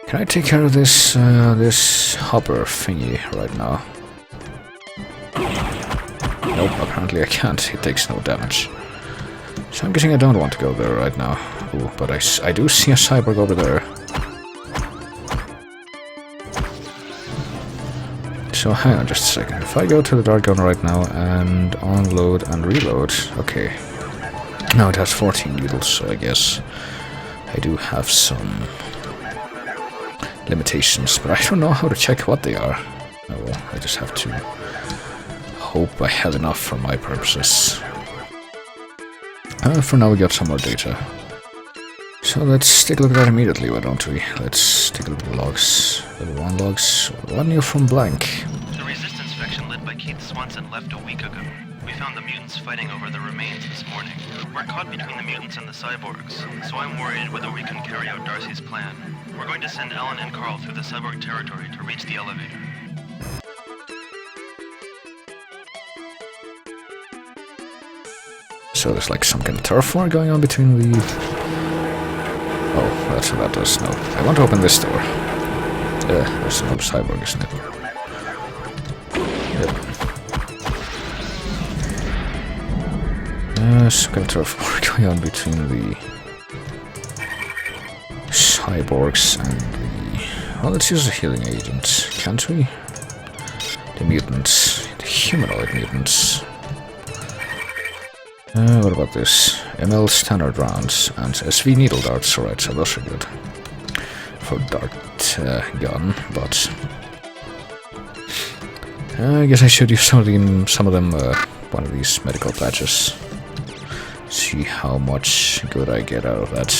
Can I take care of this, this hopper thingy right now? Nope, apparently I can't. It takes no damage. So I'm guessing I don't want to go there right now. Ooh, but I do see a cyborg over there. So hang on just a second. If I go to the dart gun right now and unload and reload... Okay. Now it has 14 needles, so I guess I do have some limitations, but I don't know how to check what they are. Oh well, I just have to hope I have enough for my purposes. For now we got some more data. So let's take a look at that immediately, why don't we? Let's take a look at the logs. Level 1 logs. 1 year from blank. The resistance faction led by Keith Swanson left a week ago. We found the mutants fighting over the remains this morning. We're caught between the mutants and the cyborgs, so I'm worried whether we can carry out Darcy's plan. We're going to send Ellen and Carl through the cyborg territory to reach the elevator. So there's like some kind of turf war going on between the... Oh, that's what that does. No, I want to open this door. There's another cyborg, isn't it? Yep. Some kind of turf war going on between the cyborgs and the... Well, let's use a healing agent, can't we? The mutants. The humanoid mutants. What about this? ML standard rounds and SV needle darts, alright, so those are good. For dart gun, but... I guess I should use some of them, one of these medical patches. See how much good I get out of that.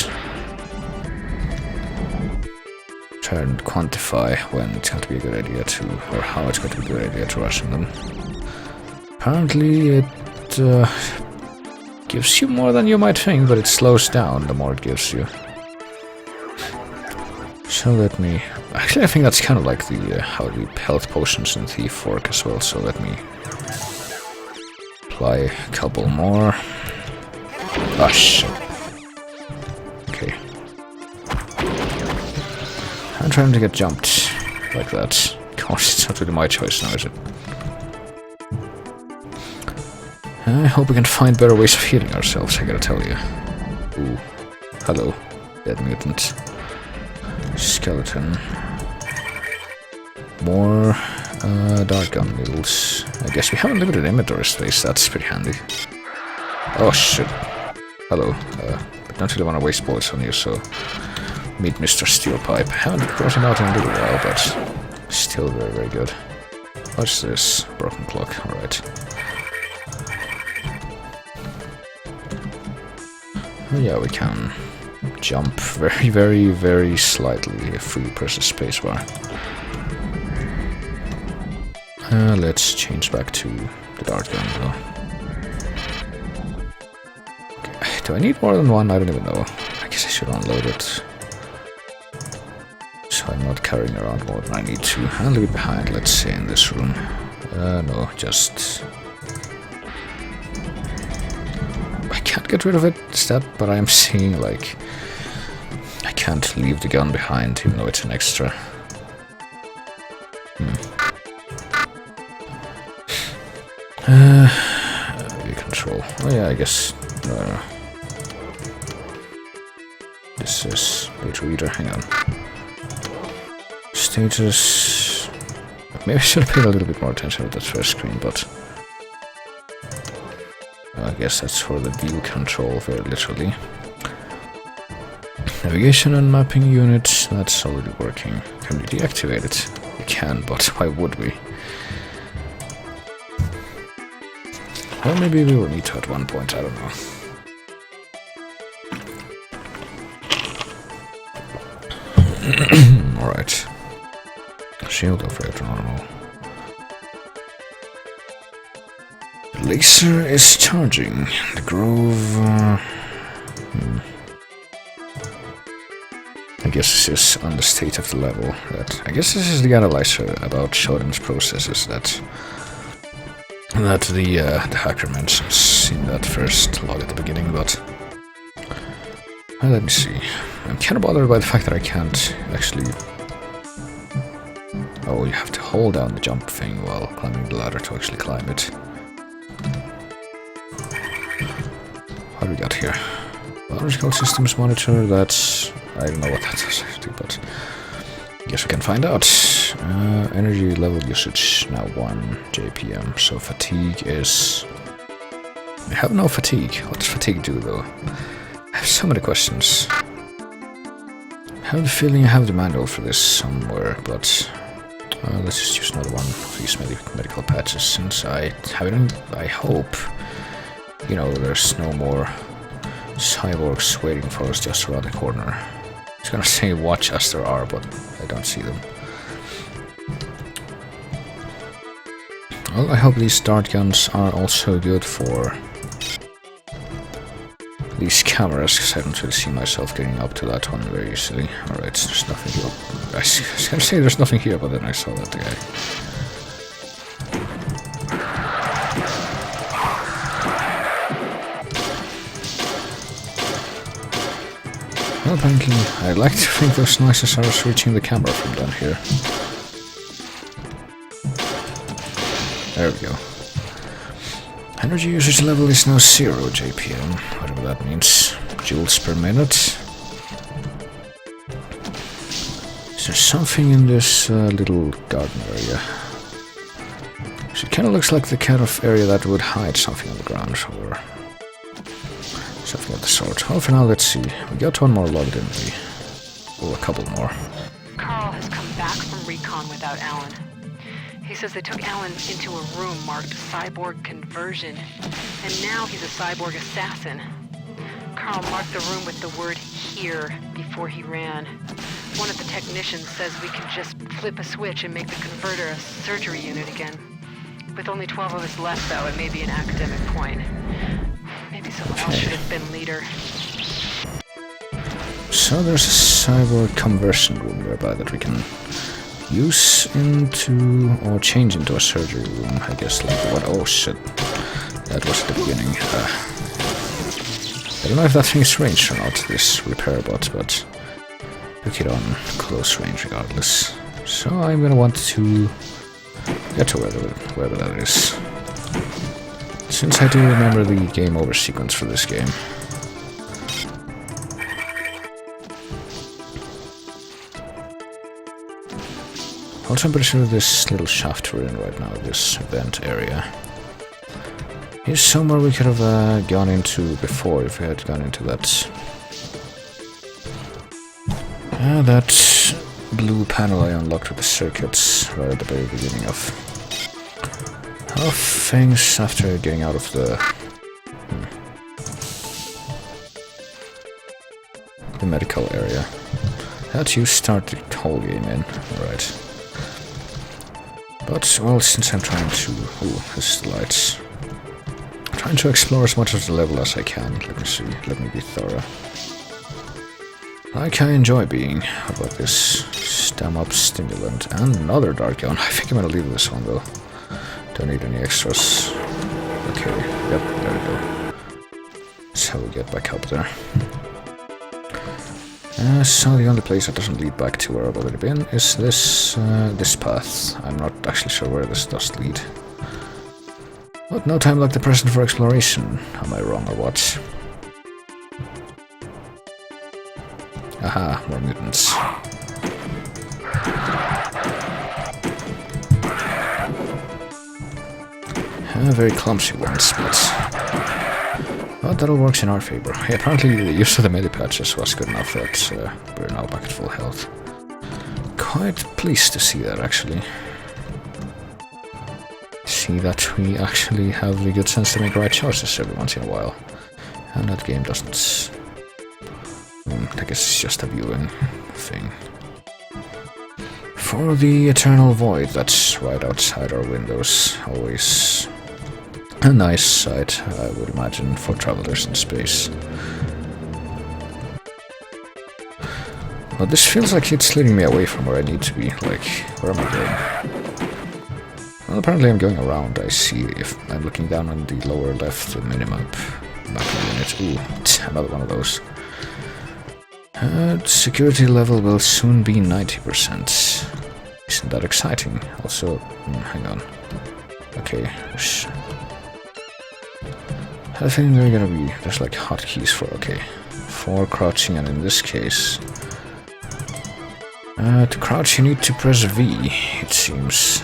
Try and quantify when it's going to be a good idea to, or how it's going to be a good idea to rush them. Apparently it gives you more than you might think, but it slows down the more it gives you. So let me... Actually, I think that's kind of like the how the health potions in Thief work as well, so let me apply a couple more. Ah, shit. Okay. I'm trying to get jumped like that. Gosh, it's not really my choice now, is it? I hope we can find better ways of healing ourselves, I gotta tell you. Ooh. Hello, dead mutant. Skeleton. More dark gun needles. I guess we have unlimited inventory space, that's pretty handy. Oh shit. Hello. I don't really want to waste bullets on you, so... Meet Mr. Steelpipe. I haven't brought him out in a little while, but... Still very, very good. What's this? Broken clock, alright. Oh yeah, we can jump very, very, very slightly if we press the spacebar. Let's change back to the dart gun though. Okay. Do I need more than one? I don't even know. I guess I should unload it. So I'm not carrying around more than I need to. I'll leave it behind, let's say, in this room. No, just... I can't get rid of it, is that? But I'm seeing, like... I can't leave the gun behind, even though it's an extra. View control. Oh yeah, I guess... This is page reader, hang on. Status... Maybe I should have paid a little bit more attention to that first screen, but... I guess that's for the view control, very literally. Navigation and mapping unit, that's already working. Can we deactivate it? We can, but why would we? Well, maybe we will need to at one point, I don't know. Alright. Shield operator normal. The laser is charging. The grove... I guess this is on the state of the level. I guess this is the analyzer about Shodan's processes that the hacker mentions in that first log at the beginning, but... let me see. I'm kind of bothered by the fact that I can't actually... Oh, you have to hold down the jump thing while climbing the ladder to actually climb it. What do we got here? Biological systems monitor, that's... I don't know what that does, but... I guess we can find out. Energy level usage, now 1 JPM, so fatigue is... I have no fatigue. What does fatigue do, though? I have so many questions. have the feeling I have the manual for this somewhere, but let's just use another one of these medical patches, since I hope, you know, there's no more cyborgs waiting for us just around the corner. I was gonna say watch as there are, but I don't see them. Well, I hope these dart guns are also good for these cameras, because I don't really see myself getting up to that one very easily. Alright, there's nothing here. I was gonna say there's nothing here, but then I saw that guy. Well, apparently, I like to think those noises are reaching the camera from down here. There we go. Energy usage level is now 0 JPM, whatever that means. Joules per minute. Is there something in this little garden area? So it kind of looks like the kind of area that would hide something on the ground, or something of the sort. Well, for now, let's see. We got one more log, didn't we? Or a couple more. Carl has come back from recon without Alan. He says they took Alan into a room marked cyborg conversion, and now he's a cyborg assassin. Carl marked the room with the word "here" before he ran. One of the technicians says we can just flip a switch and make the converter a surgery unit again. With only 12 of us left, though, it may be an academic point. Maybe someone else should have been leader. So there's a cyborg conversion room nearby that we can use into, or change into a surgery room, I guess, like what? Oh shit, that was at the beginning. I don't know if that thing is ranged or not, this repair bot, but look it on close range regardless. So I'm gonna want to get to wherever that is. Since I do remember the game over sequence for this game. Also, I'm pretty sure this little shaft we're in right now, this vent area, is somewhere we could have gone into before if we had gone into that that blue panel I unlocked with the circuits right at the very beginning of things after getting out of the medical area. That you start the whole game in, alright. But, well, since I'm trying to... Ooh, this is the lights. I'm trying to explore as much of the level as I can. Let me see. Let me be thorough. Like I enjoy being. How about this? Stem up stimulant. And another dark gun. I think I'm gonna leave this one, though. Don't need any extras. Okay. Yep, there we go. That's how we get back up there. So the only place that doesn't lead back to where I've already been is this this path. I'm not actually sure where this does lead. But no time like the present for exploration. Am I wrong or what? Aha, more mutants. Very clumsy ones, but that all works in our favor. Yeah, apparently the use of the medipatches was good enough that we're now back at full health. Quite pleased to see that, actually. See that we actually have the good sense to make right choices every once in a while. And that game doesn't... I guess it's just a viewing thing. For the eternal void that's right outside our windows, always a nice sight, I would imagine, for travelers in space. But this feels like it's leading me away from where I need to be. Like, where am I going? Well, apparently I'm going around. I see if I'm looking down on the lower left, the minimap. Back in a minute. Ooh, another one of those. Security level will soon be 90%. Isn't that exciting? Also, hang on. Okay, I think they're gonna be... There's like hotkeys for... Okay. For crouching, and in this case... to crouch you need to press V, it seems.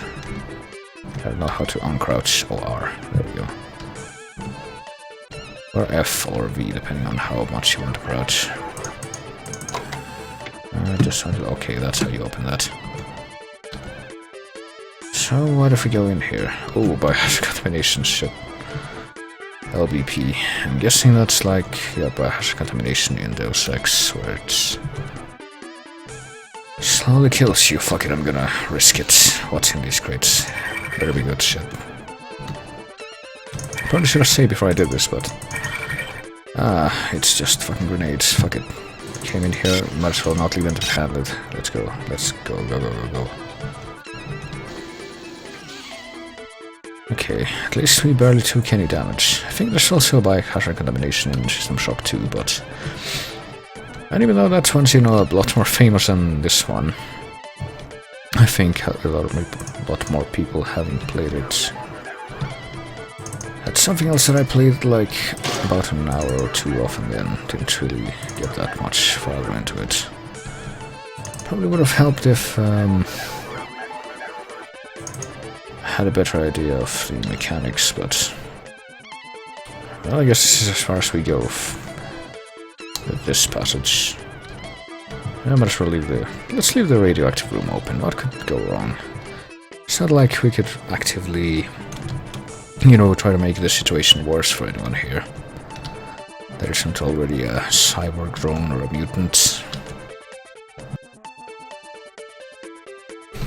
I don't know how to uncrouch. Oh, R. There we go. Or F or V, depending on how much you want to crouch. Just wanted to, okay, that's how you open that. So what if we go in here? Oh, biohazard contamination shit. LBP. I'm guessing that's like, yeah, biohazard contamination in Deus Ex, where it slowly kills you. Fuck it, I'm gonna risk it. What's in these crates? Better be good shit. Probably should have saved before I did this, but... it's just fucking grenades. Fuck it. Came in here, might as well not leave them to handle it. Let's go. Let's go, go, go, go, go. Okay, at least we barely took any damage. I think there's also biohazard contamination in System Shock 2, but... And even though that one's, you know, a lot more famous than this one, I think a lot more people haven't played it. That's something else that I played like about an hour or two off and then didn't really get that much farther into it. Probably would have helped if had a better idea of the mechanics, but well, I guess this is as far as we go with this passage. I might as well let's leave the radioactive room open. What could go wrong? It's not like we could actively, you know, try to make the situation worse for anyone here. There isn't already a cyborg drone or a mutant.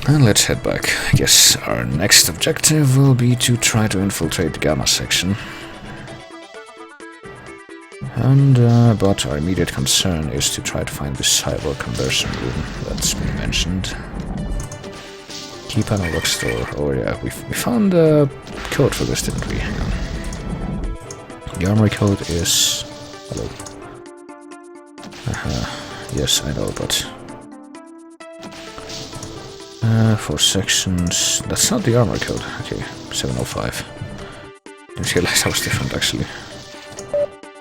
And let's head back. I guess our next objective will be to try to infiltrate the Gamma section. And, but our immediate concern is to try to find the cyborg conversion room that's been mentioned. Keep analog store. Oh yeah, we found a code for this, didn't we? Hang on. The armory code is... Hello. Yes, I know, but... 4 sections... That's not the armor code. Okay, 705. Didn't realize that was different, actually.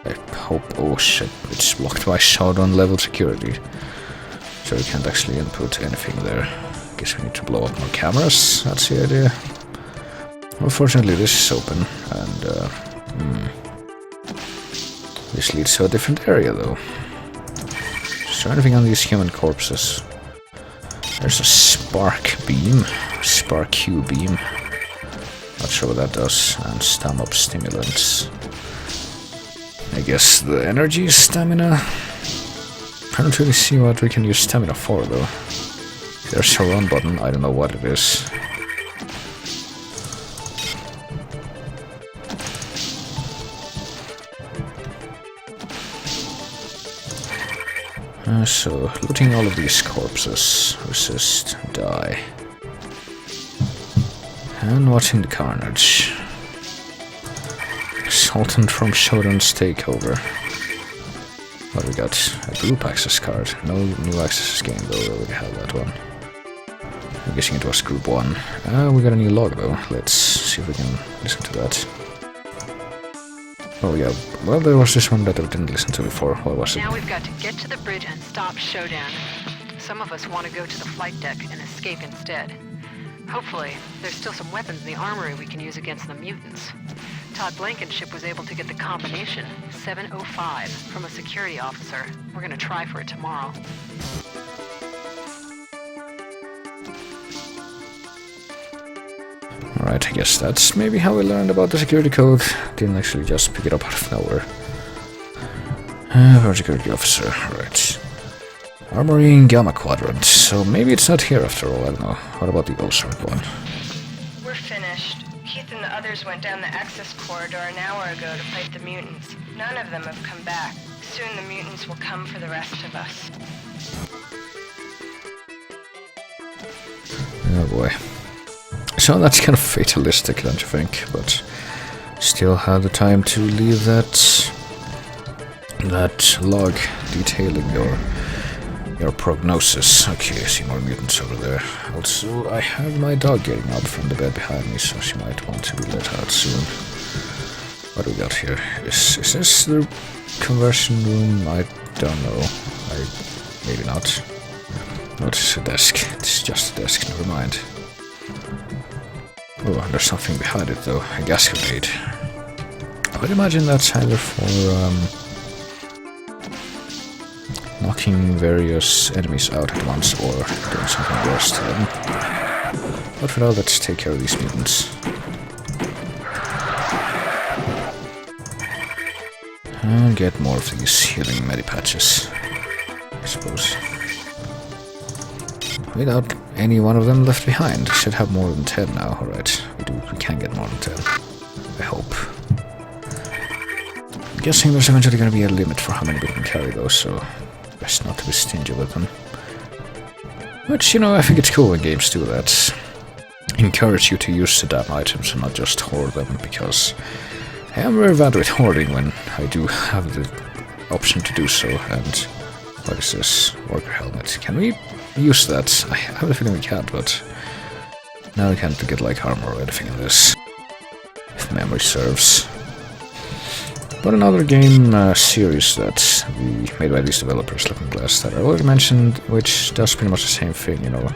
I hope... Oh shit, it's blocked by showdown level security. So we can't actually input anything there. Guess we need to blow up more cameras, that's the idea. Unfortunately this is open, and this leads to a different area though. Is there anything on these human corpses? There's a spark beam, spark Q beam. Not sure what that does, and stam up stimulants. I guess the energy is stamina. I don't really see what we can use stamina for though. There's a run button, I don't know what it is. So, looting all of these corpses. Resist, die. And watching the carnage. Sultan from Shodan's takeover. What do we got? A group access card. No new access gained though, we already have that one. I'm guessing it was group 1. We got a new log though. Let's see if we can listen to that. Oh yeah, well there was this one that I didn't listen to before. What was it? Now we've got to get to the bridge and stop Shodan. Some of us want to go to the flight deck and escape instead. Hopefully, there's still some weapons in the armory we can use against the mutants. Todd Blankenship was able to get the combination, 705, from a security officer. We're gonna try for it tomorrow. Alright, I guess that's maybe how we learned about the security code. Didn't actually just pick it up out of nowhere. Our security officer, right. Armory in Gamma Quadrant, so maybe it's not here after all, I don't know. What about the Ozark one? We're finished. Keith and the others went down the access corridor an hour ago to fight the mutants. None of them have come back. Soon the mutants will come for the rest of us. Oh boy. So that's kind of fatalistic, don't you think? But still had the time to leave that log detailing your prognosis. Okay, I see more mutants over there. Also, I have my dog getting up from the bed behind me, so she might want to be let out soon. What do we got here? Is this the conversion room? I don't know. Maybe not. No, it's a desk. It's just a desk, never mind. Oh, there's something behind it though. A gas grenade. I would imagine that's either for knocking various enemies out at once or doing something worse to them. But for now, let's take care of these mutants. And get more of these healing medipatches, I suppose. Without any one of them left behind. Should have more than 10 now. Alright, we can get more than 10. I hope. I'm guessing there's eventually going to be a limit for how many we can carry though, so best not to be stingy with them. Which, you know, I think it's cool when games do that. Encourage you to use the damn items and not just hoard them, because I am very bad with hoarding when I do have the option to do so. And what is this? Worker helmet. Can we use that? I have a feeling we can't, but now we can't get like armor or anything in this, if memory serves. But another game series that we made by these developers, Looking Glass, that I already mentioned, which does pretty much the same thing, you know,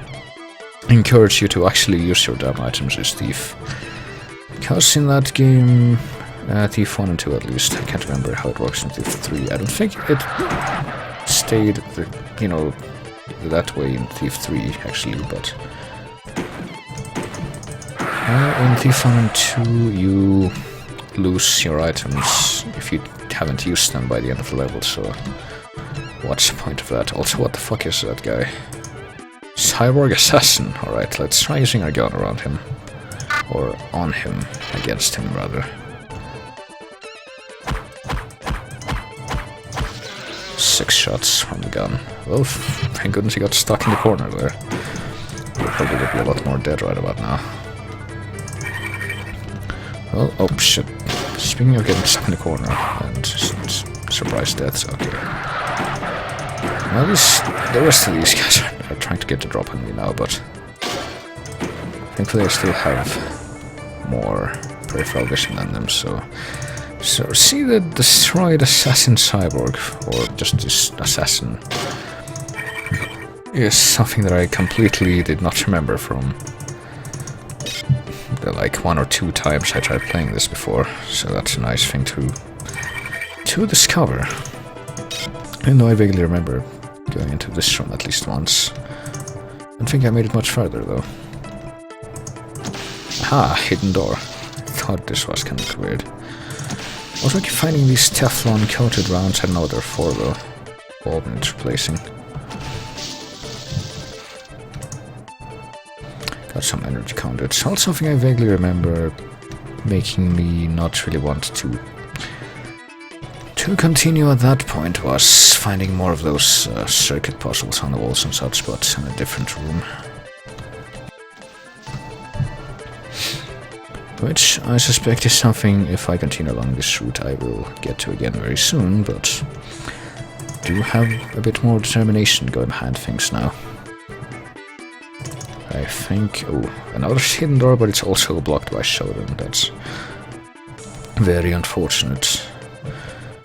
encourage you to actually use your damn items, is Thief. Because in that game, Thief 1 and 2 at least, I can't remember how it works in Thief 3. I don't think it stayed, you know, that way in Thief 3 actually, but in Thief 1 and 2 you lose your items if you haven't used them by the end of the level, so what's the point of that? Also, what the fuck is that guy? Cyborg Assassin. Alright, let's try using our gun around him. Or on him. Against him, rather. 6 shots from the gun. Well, thank goodness he got stuck in the corner there. He'll probably be a lot more dead right about now. Well, oh shit. Speaking of getting stuck in the corner and surprise deaths, okay. Well, the rest of these guys are trying to get the drop on me now, but thankfully I still have more peripheral vision than them, so see the destroyed assassin cyborg, or just this assassin, is something that I completely did not remember from the like 1 or 2 times I tried playing this before, so that's a nice thing to discover. Even though I vaguely remember going into this room at least once. I don't think I made it much further though. Aha, hidden door. Thought this was kind of weird. Also, I keep finding these Teflon coated rounds. I don't know what they're for though. All needs replacing. Got some energy conduits. Also, something I vaguely remember making me not really want to continue at that point was finding more of those circuit puzzles on the walls and such, but in a different room. Which I suspect is something, if I continue along this route, I will get to again very soon, but do have a bit more determination going behind things now. I think... oh, another hidden door, but it's also blocked by Shodan. That's very unfortunate.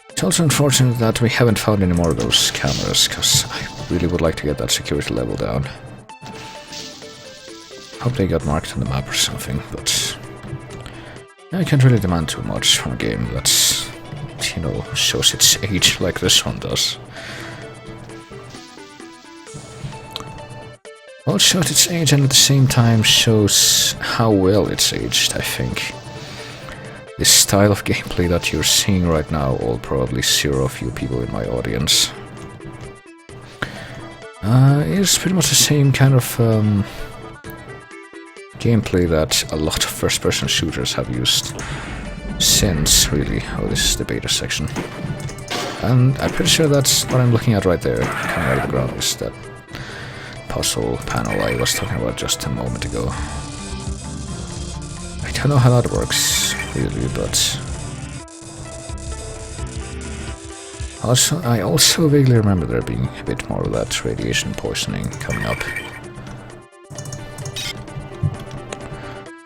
It's also unfortunate that we haven't found any more of those cameras, because I really would like to get that security level down. Hope they got marked on the map or something, but I can't really demand too much from a game that's, you know, shows its age like this one does. Well, it shows its age and at the same time shows how well it's aged, I think. This style of gameplay that you're seeing right now, all probably zero few people in my audience, is pretty much the same kind of gameplay that a lot of first-person shooters have used since, really. Oh, this is the beta section. And I'm pretty sure that's what I'm looking at right there, coming out of the ground, is that puzzle panel I was talking about just a moment ago. I don't know how that works, really, but I also vaguely remember there being a bit more of that radiation poisoning coming up.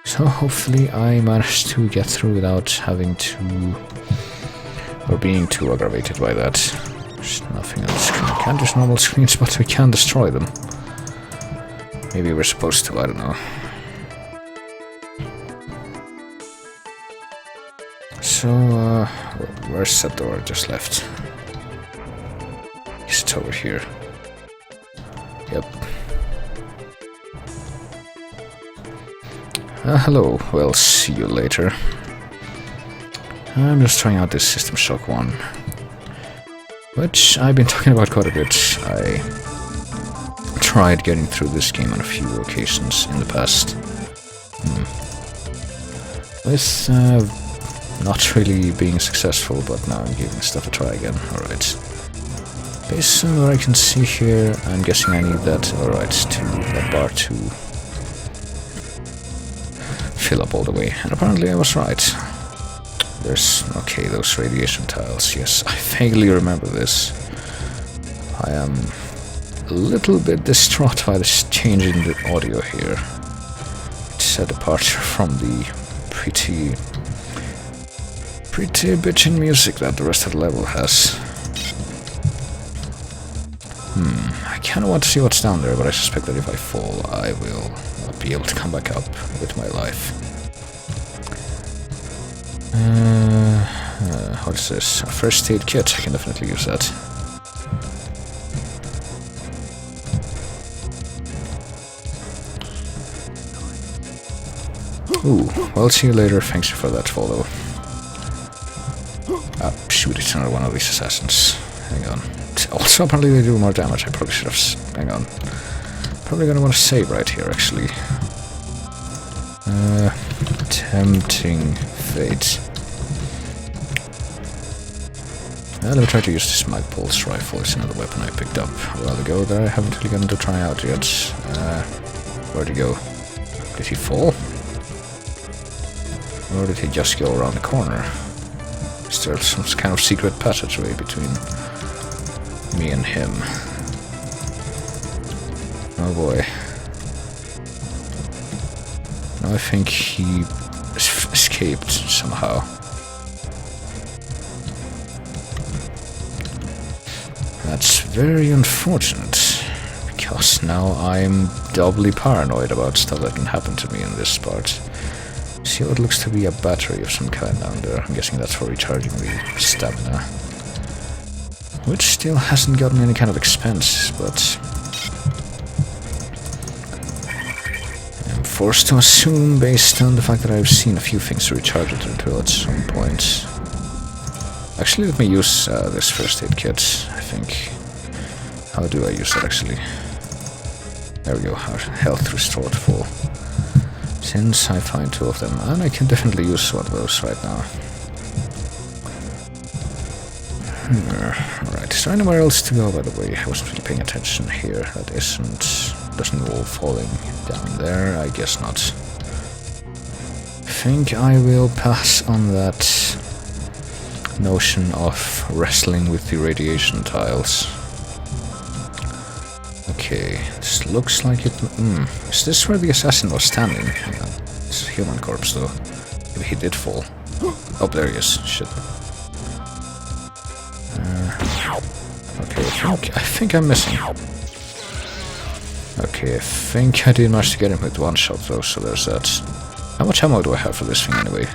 So hopefully I managed to get through without having to, or being too aggravated by that. There's nothing on the screen. We can't use normal screens, but we can destroy them. Maybe we're supposed to, I don't know. So, where's that door I just left? Is it It's over here. Yep. Hello, well, see you later. I'm just trying out this System Shock one, which I've been talking about quite a bit. I tried getting through this game on a few occasions in the past. With not really being successful, but now I'm giving stuff a try again. Alright. Based on what I can see here, I'm guessing I need that, alright, that bar to fill up all the way. And apparently I was right. There's, okay, those radiation tiles, yes, I vaguely remember this. I am a little bit distraught by this change in the audio here. It's a departure from the pretty bitchin' music that the rest of the level has. I kinda want to see what's down there, but I suspect that if I fall, I will not be able to come back up with my life. What is this? A first aid kit, I can definitely use that. Ooh, well, see you later, thanks for that follow. Ah, shoot, it's another one of these assassins. Hang on. Also, apparently they do more damage, I probably should have... hang on. Probably gonna want to save right here, actually. Tempting fate. Let me try to use this mag pulse rifle. It's another weapon I picked up a while ago that I haven't really gotten to try out yet. Where'd he go? Did he fall? Or did he just go around the corner? Is there some kind of secret passageway between me and him? Oh boy. No, I think he escaped somehow. That's very unfortunate, because now I'm doubly paranoid about stuff that can happen to me in this part. See what looks to be a battery of some kind down there. I'm guessing that's for recharging the stamina. Which still hasn't gotten any kind of expense, but I'm forced to assume, based on the fact that I've seen a few things to recharge it until at some point. Actually, let me use this first aid kit, I think. How do I use that, actually? There we go, our health restored full. Since I find two of them, and I can definitely use one of those right now. Alright, is there anywhere else to go, by the way? I wasn't really paying attention here. That doesn't involve falling down there, I guess not. I think I will pass on that notion of wrestling with the radiation tiles. Okay, this looks like it... is this where the assassin was standing? Hang on, it's a human corpse though. Maybe he did fall. Oh, there he is. Shit. Okay, I think I'm missing. Okay, I think I did manage to get him with one shot though, so there's that. How much ammo do I have for this thing anyway?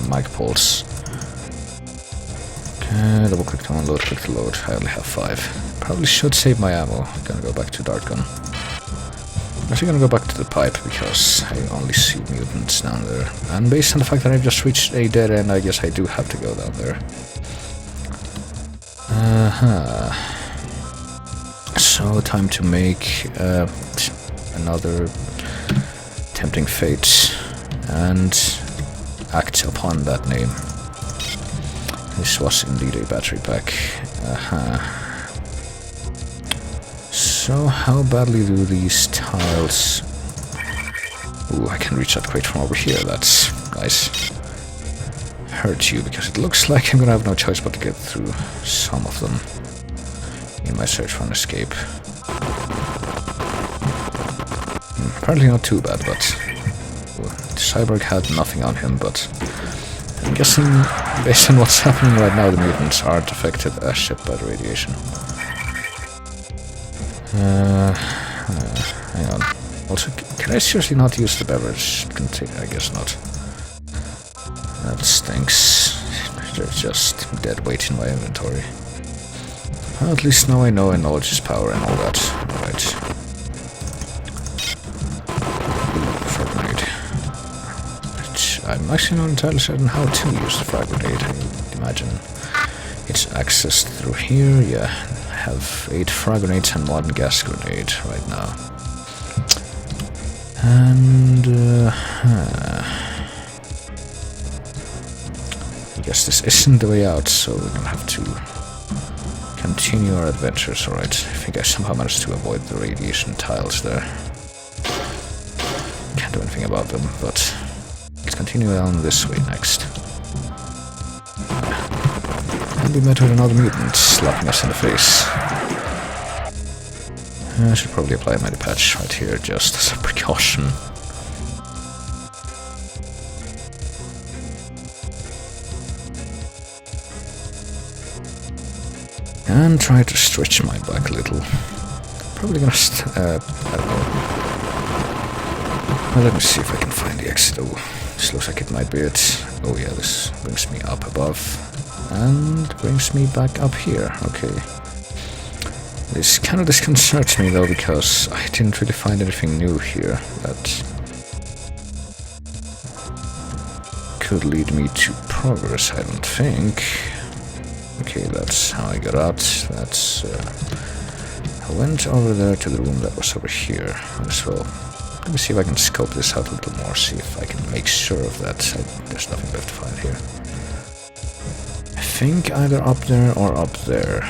Mag pulse. Double click to unload, click to load. I only have 5. Probably should save my ammo. I'm gonna go back to dart gun. I'm actually gonna go back to the pipe because I only see mutants down there. And based on the fact that I've just reached a dead end, I guess I do have to go down there. So, time to make another tempting fate and act upon that name. This was indeed a battery pack. So how badly do these tiles... Ooh, I can reach that crate from over here, that's nice. Hurt you, because it looks like I'm gonna have no choice but to get through some of them in my search for an escape. Apparently not too bad, but... Cyborg had nothing on him, but... I'm guessing, based on what's happening right now, the mutants aren't affected as shit by the radiation. Hang on. Also, can I seriously not use the beverage container? I guess not. That stinks. There's just dead weight in my inventory. Well, at least now I know and knowledge is power and all that. Alright. Frag grenade. Which I'm actually not entirely certain how to use the frag grenade. I imagine it's accessed through here. Yeah, I have 8 frag grenades and 1 gas grenade right now. And I guess this isn't the way out, so we're gonna have to continue our adventures. Alright, I think I somehow managed to avoid the radiation tiles there. Can't do anything about them, but let's continue on this way next. And we met with another mutant slapping us in the face. I should probably apply a medipatch right here just as a precaution. And try to stretch my back a little. Probably gonna I don't know. Well, let me see if I can find the exit. Oh, this looks like it might be it. Oh yeah, this brings me up above. And brings me back up here. Okay. This kind of disconcerts me though, because I didn't really find anything new here that could lead me to progress, I don't think. Okay, that's how I got out. That's I went over there to the room that was over here as well. Let me see if I can scope this out a little more, see if I can make sure of that. There's nothing left to find here. I think either up there or up there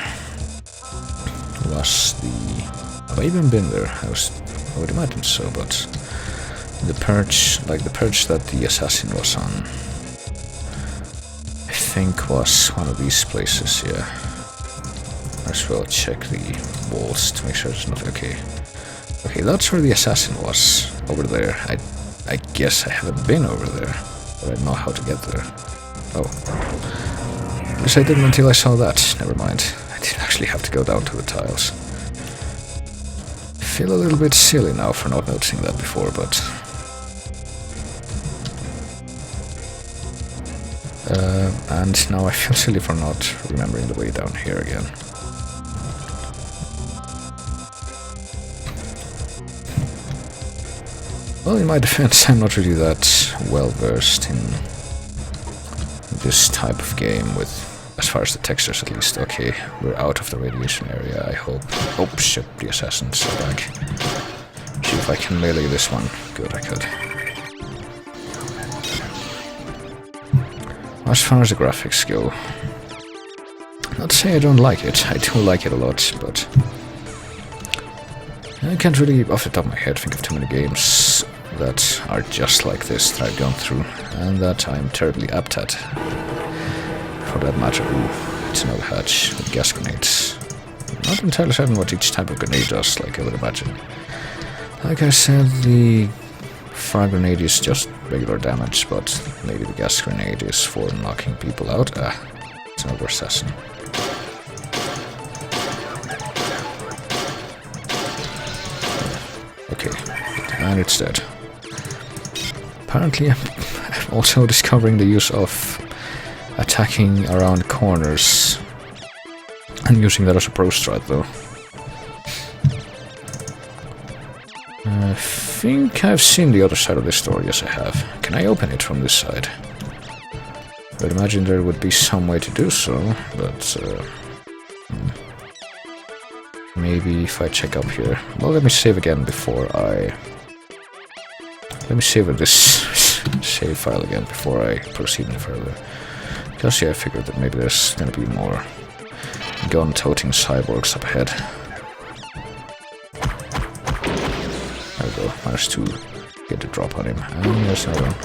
was the... Have I even been there? I would imagine so, but the perch, like the perch that the assassin was on, I think was one of these places, yeah. Might as well check the walls to make sure there's nothing. Okay. Okay, that's where the assassin was, over there. I guess I haven't been over there, but I know how to get there. Oh. Guess I didn't until I saw that. Never mind. I didn't actually have to go down to the tiles. I feel a little bit silly now for not noticing that before, but... and now I feel silly for not remembering the way down here again. Well, in my defense, I'm not really that well versed in this type of game, with as far as the textures at least. Okay, we're out of the radiation area, I hope. Oh shit, the assassin's back. See if I can melee this one. Good, I could. As far as the graphics go, not to say I don't like it, I do like it a lot, but I can't really, off the top of my head, think of too many games that are just like this that I've gone through, and that I'm terribly apt at. For that matter. Ooh, it's another hatch with gas grenades. Not entirely certain what each type of grenade does, like I would imagine. Like I said, the frag grenade is just regular damage, but maybe the gas grenade is for knocking people out. Ah, it's another assassin. Okay, and it's dead. Apparently I'm also discovering the use of attacking around corners and using that as a pro strat though. I think I've seen the other side of this story, yes I have. Can I open it from this side? I would imagine there would be some way to do so, but maybe if I check up here. Well, let me save again before I... Let me save this save file again before I proceed any further. Because yeah, I figured that maybe there's gonna be more gun-toting cyborgs up ahead. There we go, managed to get the drop on him. And there's another one.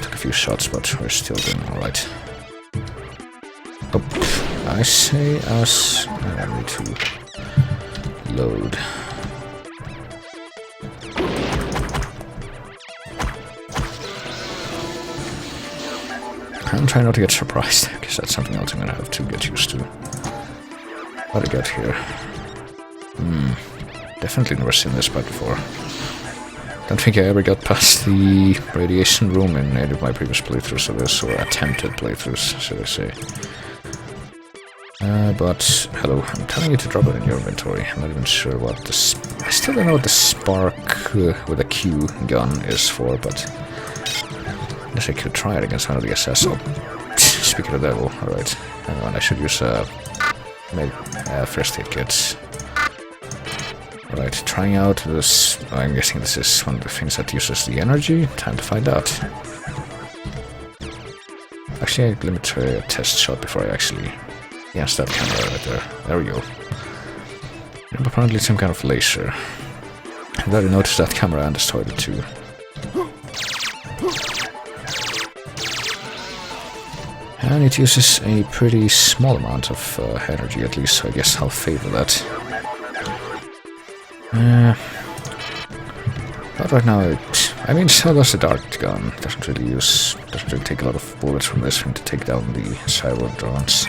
Took a few shots, but we're still doing alright. Oh, I say us... I need to load. I'm trying not to get surprised, because that's something else I'm gonna have to get used to. How to get here? Definitely never seen this part before. Don't think I ever got past the radiation room in any of my previous playthroughs of this, or attempted playthroughs, should I say. But, hello, I'm telling you to drop it in your inventory. I'm not even sure what this... I still don't know what the spark with a Q gun is for, but... I guess I could try it against one of the SS. Oh, speaking of the devil, alright. Hang on, I should use first aid kits. Alright, trying out this... I'm guessing this is one of the things that uses the energy. Time to find out. Actually, let me try a test shot before I actually... Yes, that camera right there. There we go. And apparently some kind of laser. I've already noticed that camera and destroyed it too. And it uses a pretty small amount of energy at least, so I guess I'll favor that. But right now, I mean, so does the dart gun. Doesn't really take a lot of bullets from this thing to take down the cyber drones.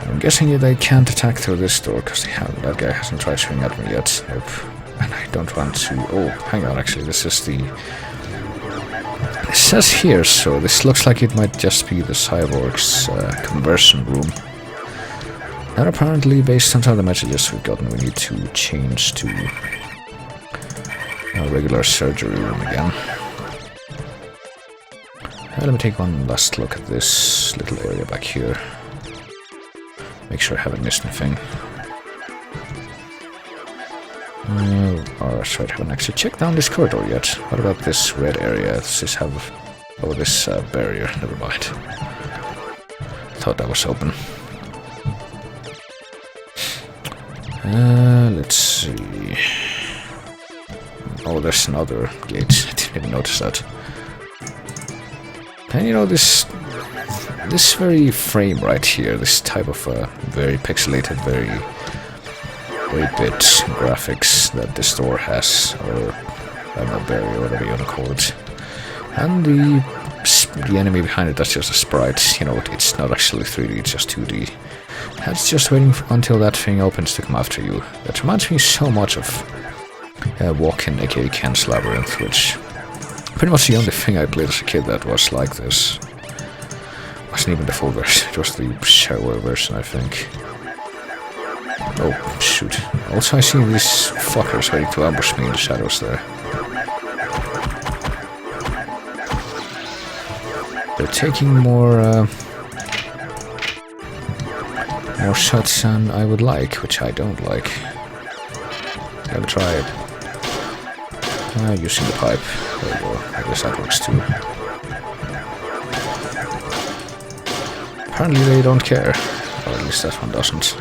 I'm guessing they can't attack through this door because that guy hasn't tried shooting at me yet. Nope. And I don't want to... Oh, hang on, actually, this is the... It says here, so this looks like it might just be the cyborg's conversion room. And apparently, based on some of the messages we've gotten, we need to change to a regular surgery room again. Let me take one last look at this little area back here. Make sure I haven't missed anything. Alright, I haven't actually checked down this corridor yet. What about this red area? Does this have... Oh, this barrier. Never mind. Thought that was open. Let's see... Oh, there's another gate. I didn't even notice that. And you know, this very frame right here, this type of very pixelated, very 8-bit graphics that this door has, or I don't know, barrier, whatever you want to call it. And the enemy behind it, that's just a sprite, you know, it's not actually 3D, it's just 2D. That's just waiting until that thing opens to come after you. That reminds me so much of Walk-In, aka Ken's Labyrinth, which pretty much the only thing I played as a kid that was like this. Wasn't even the full version, it was the shareware version, I think. Oh, shoot. Also, I see these fuckers waiting to ambush me in the shadows there. They're taking more shots than I would like, which I don't like. Gotta try it. Using the pipe. There we go. I guess that works too. Apparently they don't care. Or at least that one doesn't.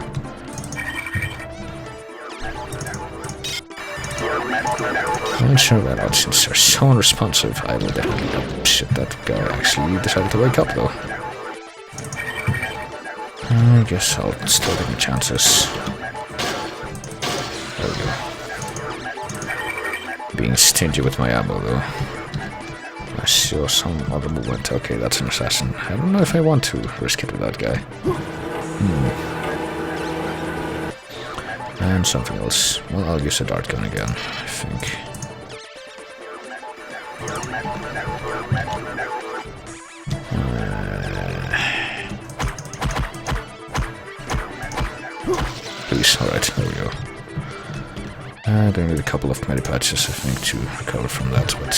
I'm sure that out since they're so unresponsive, I will definitely... Oh shit, that guy actually decided to wake up though. I guess I'll still take my chances. There we go. Being stingy with my ammo though. I saw some other movement. Okay, that's an assassin. I don't know if I want to risk it with that guy. And something else. Well, I'll use a dart gun again, I think. Please, alright, there we go. Gonna need a couple of medipatches, I think, to recover from that, but...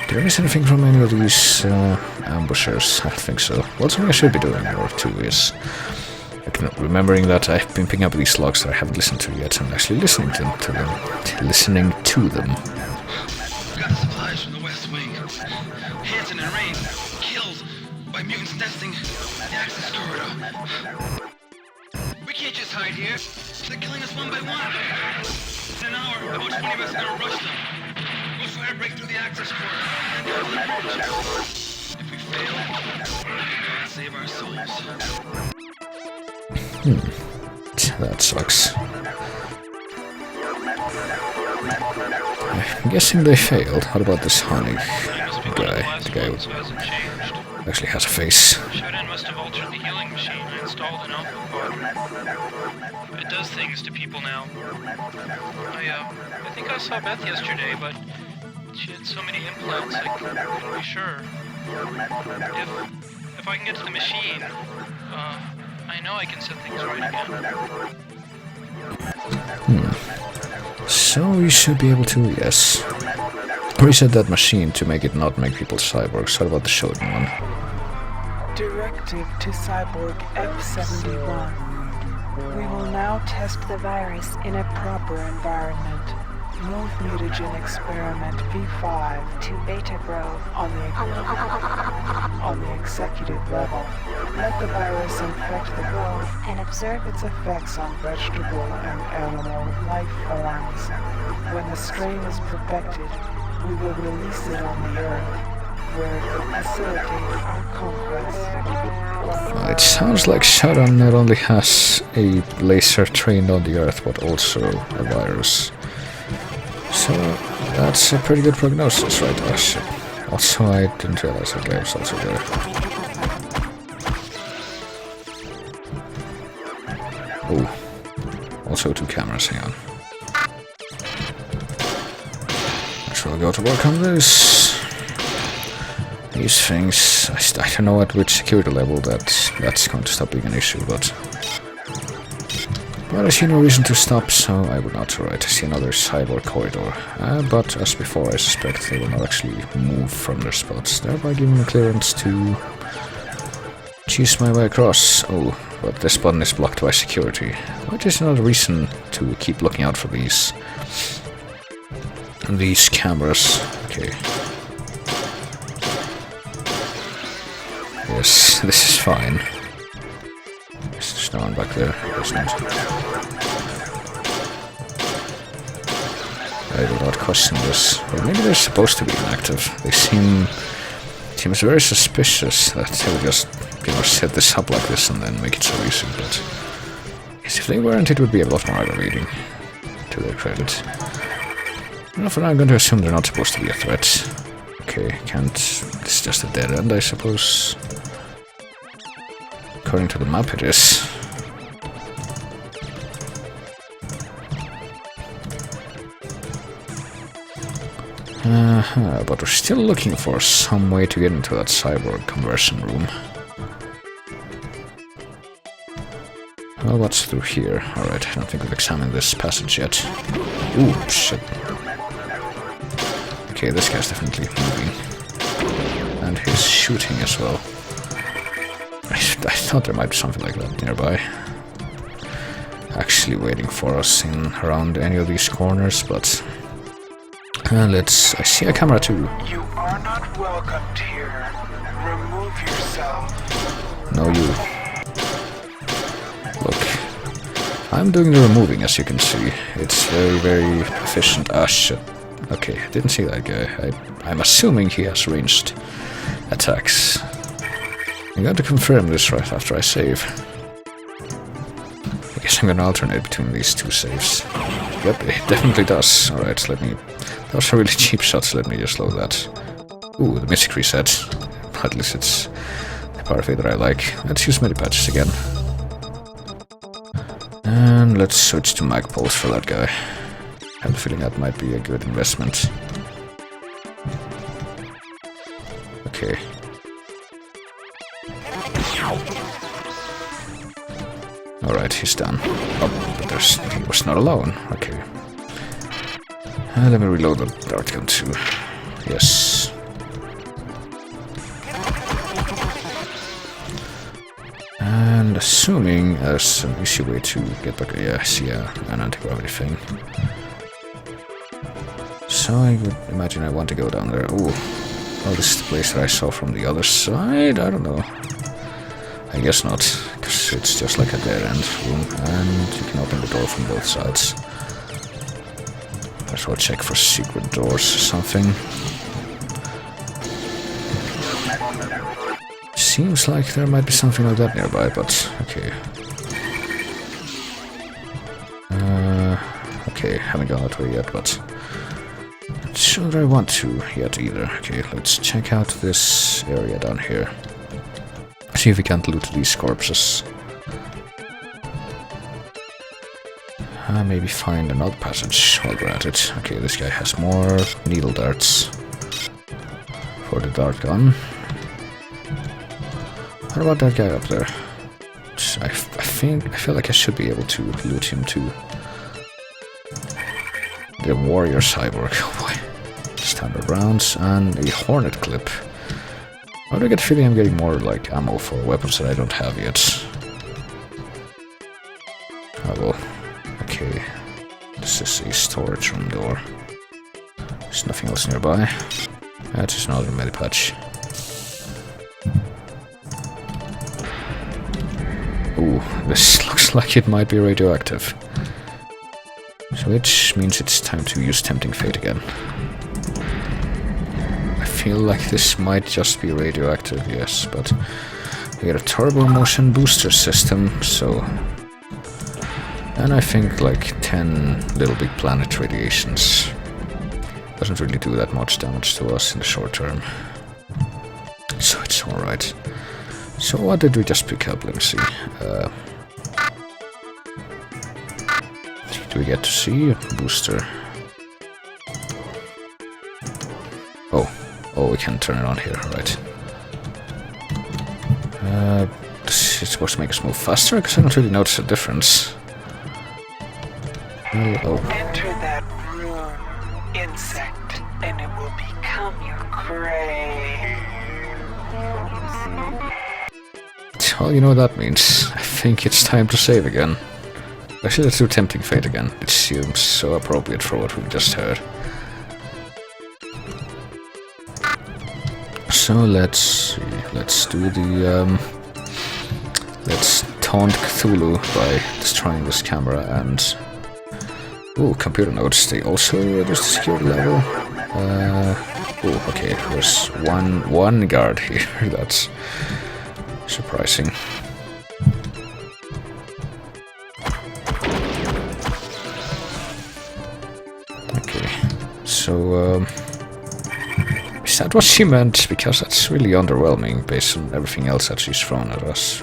Did I miss anything from any of these ambushers? I don't think so. Well, something I should be doing more too is... remembering that I've been picking up these logs that I haven't listened to yet, and actually listening to them. Got supplies from the West Wing. Hanson and Rain killed by mutants nesting the access corridor. We can't just hide here. They're killing us one by one. In an hour, about 20 of us are gonna rush them. We'll try to break through the access corridor and go to the bridge. If we fail, we can't save our souls. That sucks. I'm guessing they failed. What about this Honig guy? The guy who actually has a face. Shodan must have altered the healing machine I installed in Alpha Quadrant. It does things to people now. I think I saw Beth yesterday, but she had so many implants I couldn't be sure. If I can get to the machine, I know I can set things right again. So we should be able to, yes, reset that machine to make it not make people cyborgs. What about the Shodan one? Directive to Cyborg F-71. We will now test the virus in a proper environment. Move mutagen experiment V5 To Beta Grove. on the executive level. Let the virus infect the grove And observe its effects on vegetable and animal life forms. When the strain is perfected, we will release it on the Earth, where it will facilitate our conquest. It sounds like Shodan not only has a laser trained on the Earth, but also a virus. So that's a pretty good prognosis, right? Oh shit. Also, I didn't realize that guy was also there. Oh. Also 2 cameras, hang on. So I'll go to work on this. These things, I don't know at which security level that's going to stop being an issue, but I see no reason to stop, so I would not. Alright, I see another cyborg corridor. But as before, I suspect they will not actually move from their spots, thereby giving me clearance to choose my way across. Oh, but this button is blocked by security, which is another reason to keep looking out for these cameras. Okay. Yes, this is fine. There's no one back there. There's not. I do not question this. Or maybe they're supposed to be inactive. They seems very suspicious that they would just, set this up like this and then make it so easy, but if they weren't, it would be a lot more aggravating, to their credit. Well, for now I'm going to assume they're not supposed to be a threat. Okay, it's just a dead end, I suppose. According to the map it is. But we're still looking for some way to get into that cyborg conversion room. Well, what's through here? Alright, I don't think we've examined this passage yet. Ooh, shit. Okay, this guy's definitely moving. And he's shooting as well. I thought there might be something like that nearby. Actually waiting for us in around any of these corners, but... I see a camera too. You are not welcomed here. Remove yourself. No, you. Look. I'm doing the removing, as you can see. It's very, very efficient. Ah, shit. Okay, I didn't see that guy. I'm assuming he has ranged attacks. I'm going to confirm this right after I save. I guess I'm going to alternate between these 2 saves. Yep, it definitely does. Alright, those are really cheap shots, let me just load that. Ooh, the Mystic reset. At least it's the part of it that I like. Let's use midi-patches again. And let's switch to mag pulse for that guy. I have a feeling that might be a good investment. Okay. Alright, he's done. Oh, but he was not alone. Okay. Let me reload the dart gun too. Yes. And assuming there's an easy way to get back... Yeah, I see an anti-gravity thing. So I would imagine I want to go down there. Ooh. Well, this is the place that I saw from the other side? I don't know. I guess not, because it's just like a dead-end room, and you can open the door from both sides. Let's go check for secret doors or something. Seems like there might be something like that nearby, but okay. Okay, haven't gone that way yet, but not sure that I want to yet either. Okay, let's check out this area down here. See if we can't loot these corpses. Maybe find another passage while we're at it. Okay, this guy has more needle darts for the dart gun. What about that guy up there? I feel like I should be able to loot him too. The warrior cyborg. Oh boy. Standard rounds and a hornet clip. Why do I get the feeling I'm getting more like ammo for weapons that I don't have yet? Oh well. Okay. This is a storage room door. There's nothing else nearby. That's just another medipatch. Ooh, this looks like it might be radioactive. So which means it's time to use Tempting Fate again. I feel like this might just be radioactive, yes, but we get a turbo motion booster system, so... And I think like 10 Little Big Planet radiations doesn't really do that much damage to us in the short term. So it's alright. So what did we just pick up? Let me see. Do we get to see a booster? Oh, we can turn it on here, right. This is supposed to make us move faster, because I don't really notice a difference. Oh. Enter that room, insect, and it will become your prey. Well, you know what that means. I think it's time to save again. Actually, let's do Tempting Fate again. It seems so appropriate for what we just heard. So let's see. Let's do the let's taunt Cthulhu by destroying this camera and... Ooh, computer nodes. They also reduce the security level. Ooh, okay. There's one guard here. That's surprising. Okay, so is that what she meant? Because that's really underwhelming based on everything else that she's thrown at us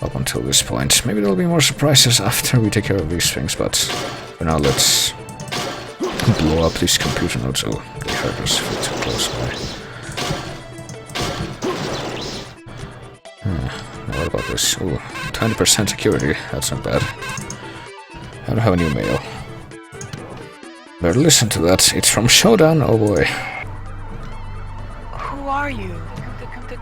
up until this point. Maybe there'll be more surprises after we take care of these things, but for now let's blow up these computer nodes. Oh, they hurt us if we're too close by. Now what about this? Ooh, 20% security. That's not bad. I don't have a new mail. Better listen to that. It's from Shodan. Oh boy. Who are you?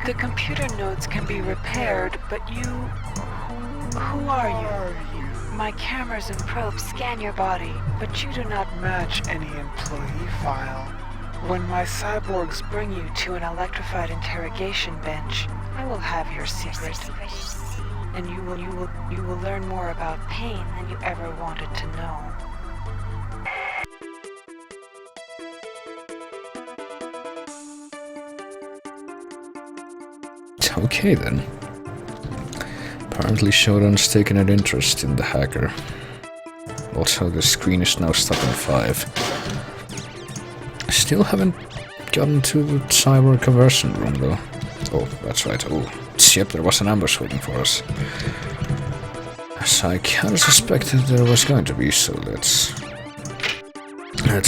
The computer nodes can be repaired, but you... Who are you? My cameras and probes scan your body, but you do not match any employee file. When my cyborgs bring you to an electrified interrogation bench, I will have your secret, and you will learn more about pain than you ever wanted to know. Okay then. Apparently Shodan's taken an interest in the hacker. Also, the screen is now stuck on 5. I still haven't gotten to the cyber conversion room though. Oh, that's right. Oh, yep, there was an ambush waiting for us. As I kind of suspected there was going to be, so let's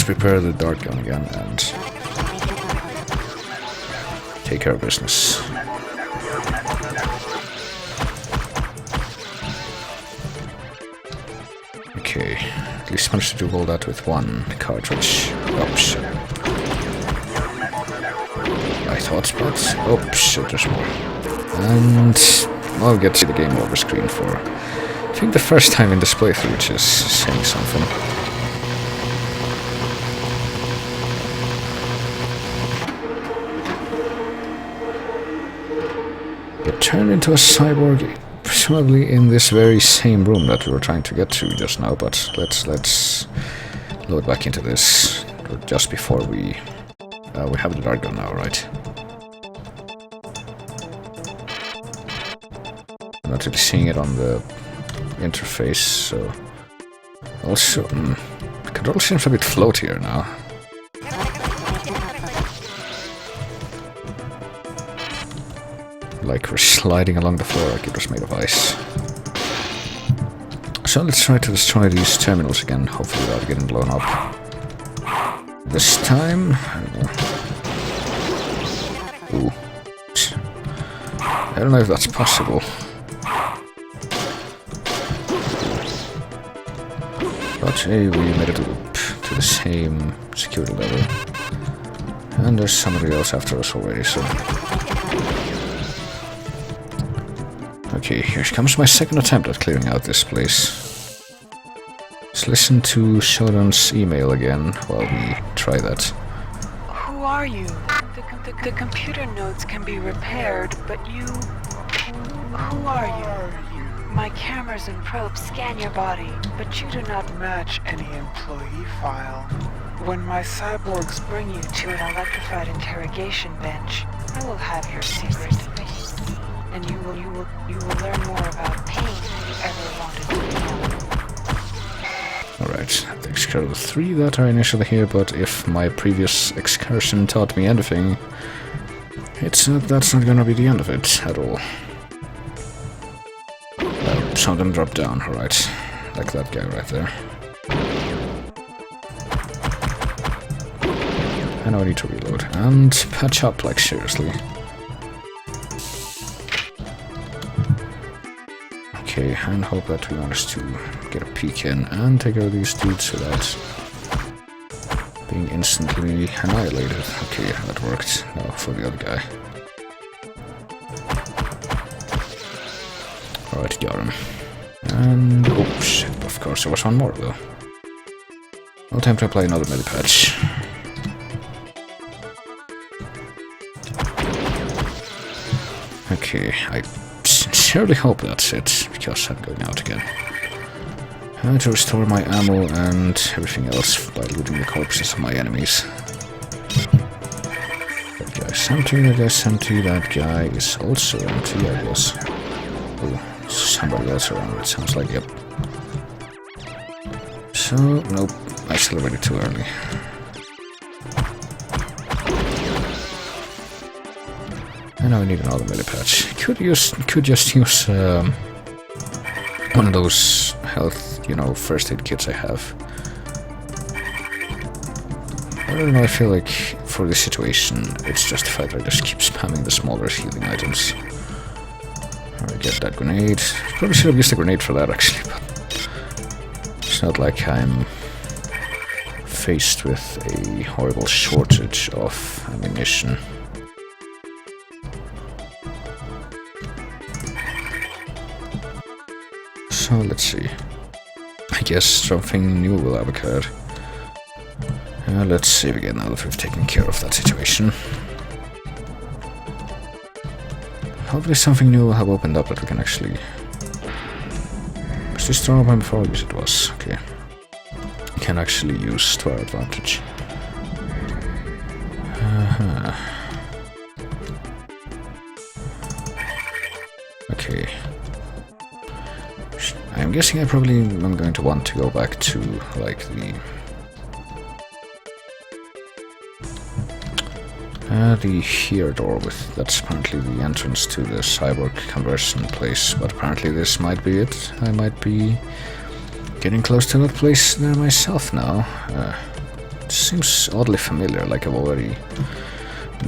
prepare the dart gun again and take care of business. Okay, at least managed to do all that with one cartridge. Oh shit. I thought, but oh shit, there's more. And I'll get to the game over screen for, I think, the first time in this playthrough, which is saying something. It turned into a cyborg, presumably in this very same room that we were trying to get to just now, but let's load back into this just before we have the dart gun now, right? I'm not really seeing it on the interface, so also the control seems a bit floatier now. Like we're sliding along the floor like it was made of ice. So let's try to destroy these terminals again, hopefully without getting blown up. This time... Ooh. don't know if that's possible. But hey, we made it up to the same security level. And there's somebody else after us already, so... Okay, here comes my second attempt at clearing out this place. Let's listen to Shodan's email again while we try that. Who are you? The computer nodes can be repaired, but you... Who are you? My cameras and probes scan your body, but you do not match any employee file. When my cyborgs bring you to an electrified interrogation bench, I will have your secret. And you will learn more about pain than you ever wanted to know. Alright, that takes care of the 3 that are initially here, but if my previous excursion taught me anything, that's not gonna be the end of it at all. Some of them drop down, alright. Like that guy right there. I know I need to reload. And patch up, like seriously. Okay, and hope that we manage to get a peek in and take out these dudes without being instantly annihilated. Okay, that worked. Now for the other guy. Alright, got him. And... oh shit, of course there was one more though. No time to apply another medipatch. Okay, I sincerely hope that's it, because I'm going out again. I have to restore my ammo and everything else by looting the corpses of my enemies. That guy's empty, that guy's empty, that guy is also empty, I guess. Oh. Somebody else around, it sounds like, yep. So, nope, I celebrated too early. And now I need another medipatch. Could just use one of those health, first aid kits I have. I don't know, I feel like for this situation, it's justified that I just keep spamming the smaller healing items. I get that grenade. Probably should have used a grenade for that actually, but it's not like I'm faced with a horrible shortage of ammunition. So let's see. I guess something new will have occurred. Let's save again now that we've taken care of that situation. Hopefully something new will have opened up that we can actually... Was this thrown open before? Yes, it was. Okay. We can actually use to our advantage. Okay. I'm guessing I probably am going to want to go back to, like, the here door with that's apparently the entrance to the cyborg conversion place, but apparently this might be it. I might be getting close to that place there myself now. It seems oddly familiar, like I've already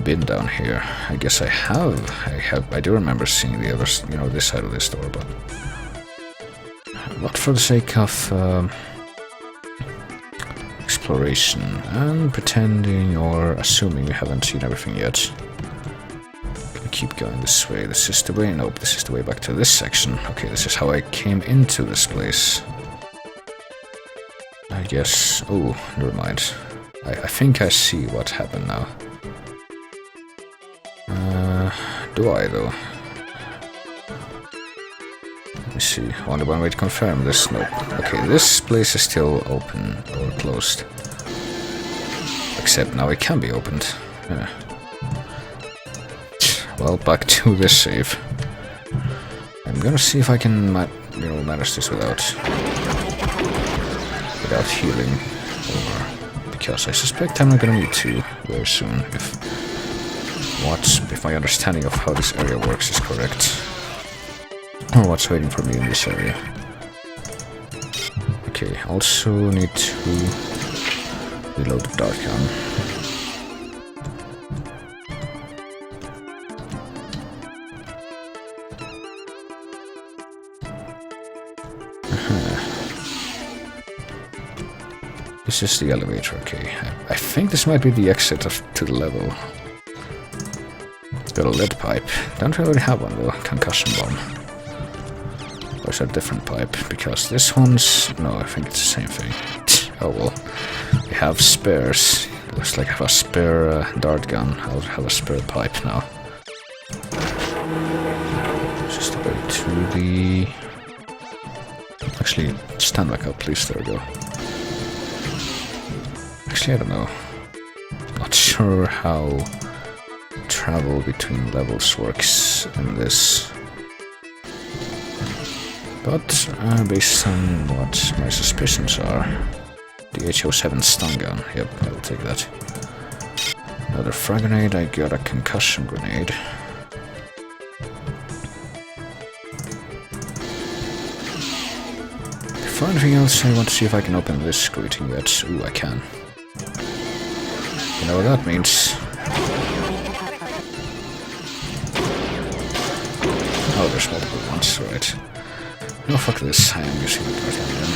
been down here. I guess I have. I do remember seeing the other, this side of this door, but not for the sake of exploration and pretending or assuming we haven't seen everything yet. Gonna keep going this way. This is the way. Nope, this is the way back to this section. Okay, this is how I came into this place. I guess. Oh, never mind. I think I see what happened now. Do I though? Let me see. Only one way to confirm this. Nope. Okay, this place is still open or closed. Except now it can be opened. Yeah. Well, back to this save. I'm gonna see if I can, manage this without healing, or because I suspect I'm not gonna need to very soon if my understanding of how this area works is correct. Or what's waiting for me in this area. Okay, also need to reload the dart gun. This is the elevator, okay. I think this might be the exit to the level. It's got a lead pipe. Don't really have one though, concussion bomb. Or is that a different pipe? Because this one's... no, I think it's the same thing. Oh well. We have spares. Looks like I have a spare dart gun. I'll have a spare pipe now. Just the way to the... actually, stand back up please, there we go. Actually, I don't know. Not sure how travel between levels works in this. But based on what my suspicions are, the HO7 stun gun, yep, I'll take that. Another frag grenade, I got a concussion grenade. Before anything else, I want to see if I can open this greeting yet. Ooh, I can. You know what that means? Oh, there's multiple ones, right. No, fuck this, I am using the dart again.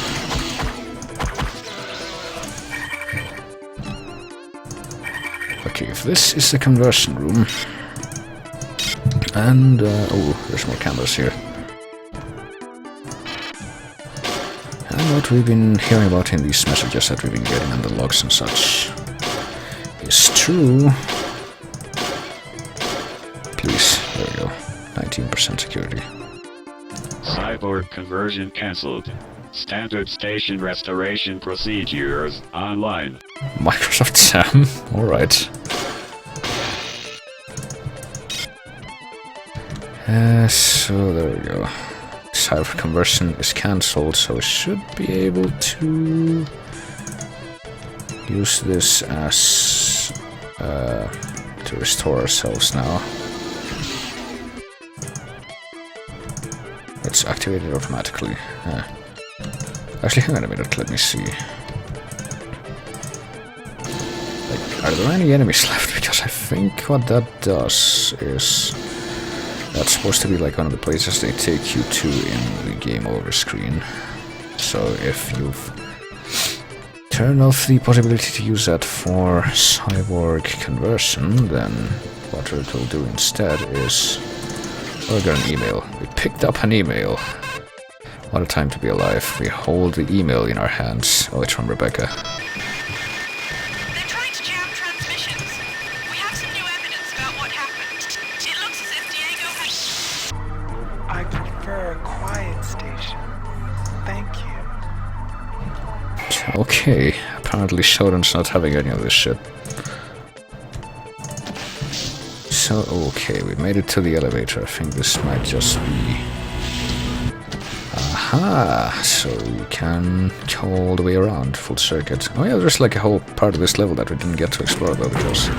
Okay, if this is the conversion room... and, oh, there's more cameras here. And what we've been hearing about in these messages that we've been getting on the logs and such is true. Please, there we go. 19% security. Cyborg conversion cancelled. Standard station restoration procedures online. Microsoft Sam, alright. So there we go. Cyber conversion is cancelled, so we should be able to use this as to restore ourselves now. It's activated automatically. Actually, hang on a minute, let me see. Like, are there any enemies left? Because I think what that does is... that's supposed to be like one of the places they take you to in the game over screen. So if you've turned off the possibility to use that for cyborg conversion, then what it will do instead is... oh, I got an email. We picked up an email. What a time to be alive. We hold the email in our hands. Oh, it's from Rebecca. They're trying to jam transmissions. We have some new evidence about what happened. It looks as if Diego had... I prefer a quiet station. Thank you. Okay, apparently Shodan's not having any of this shit. So, okay, we made it to the elevator. I think this might just be... aha! So we can go all the way around, full circuit. Oh yeah, there's like a whole part of this level that we didn't get to explore though, because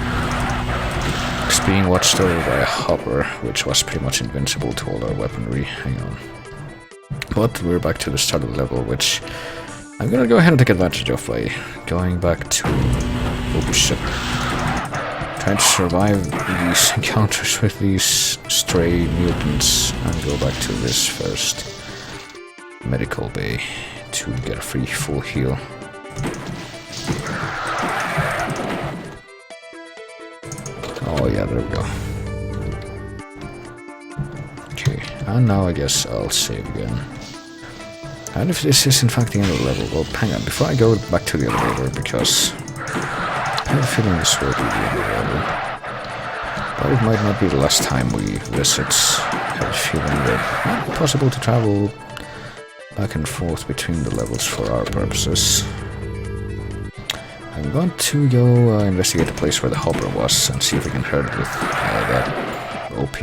it's being watched over by a hopper, which was pretty much invincible to all our weaponry. Hang on. But we're back to the start of the level, which I'm gonna go ahead and take advantage of by going back to... oh shit. Trying to survive these encounters with these stray mutants and go back to this first medical bay to get a free full heal. Oh yeah, there we go. Okay, and now I guess I'll save again. And if this is in fact the end of the level, well, hang on, before I go back to the elevator, because I have a feeling this will be the end of the level. But it might not be the last time we visit. I have a feeling that it might be possible to travel back and forth between the levels for our purposes. I'm going to go investigate the place where the hopper was and see if we can hurt it with that OP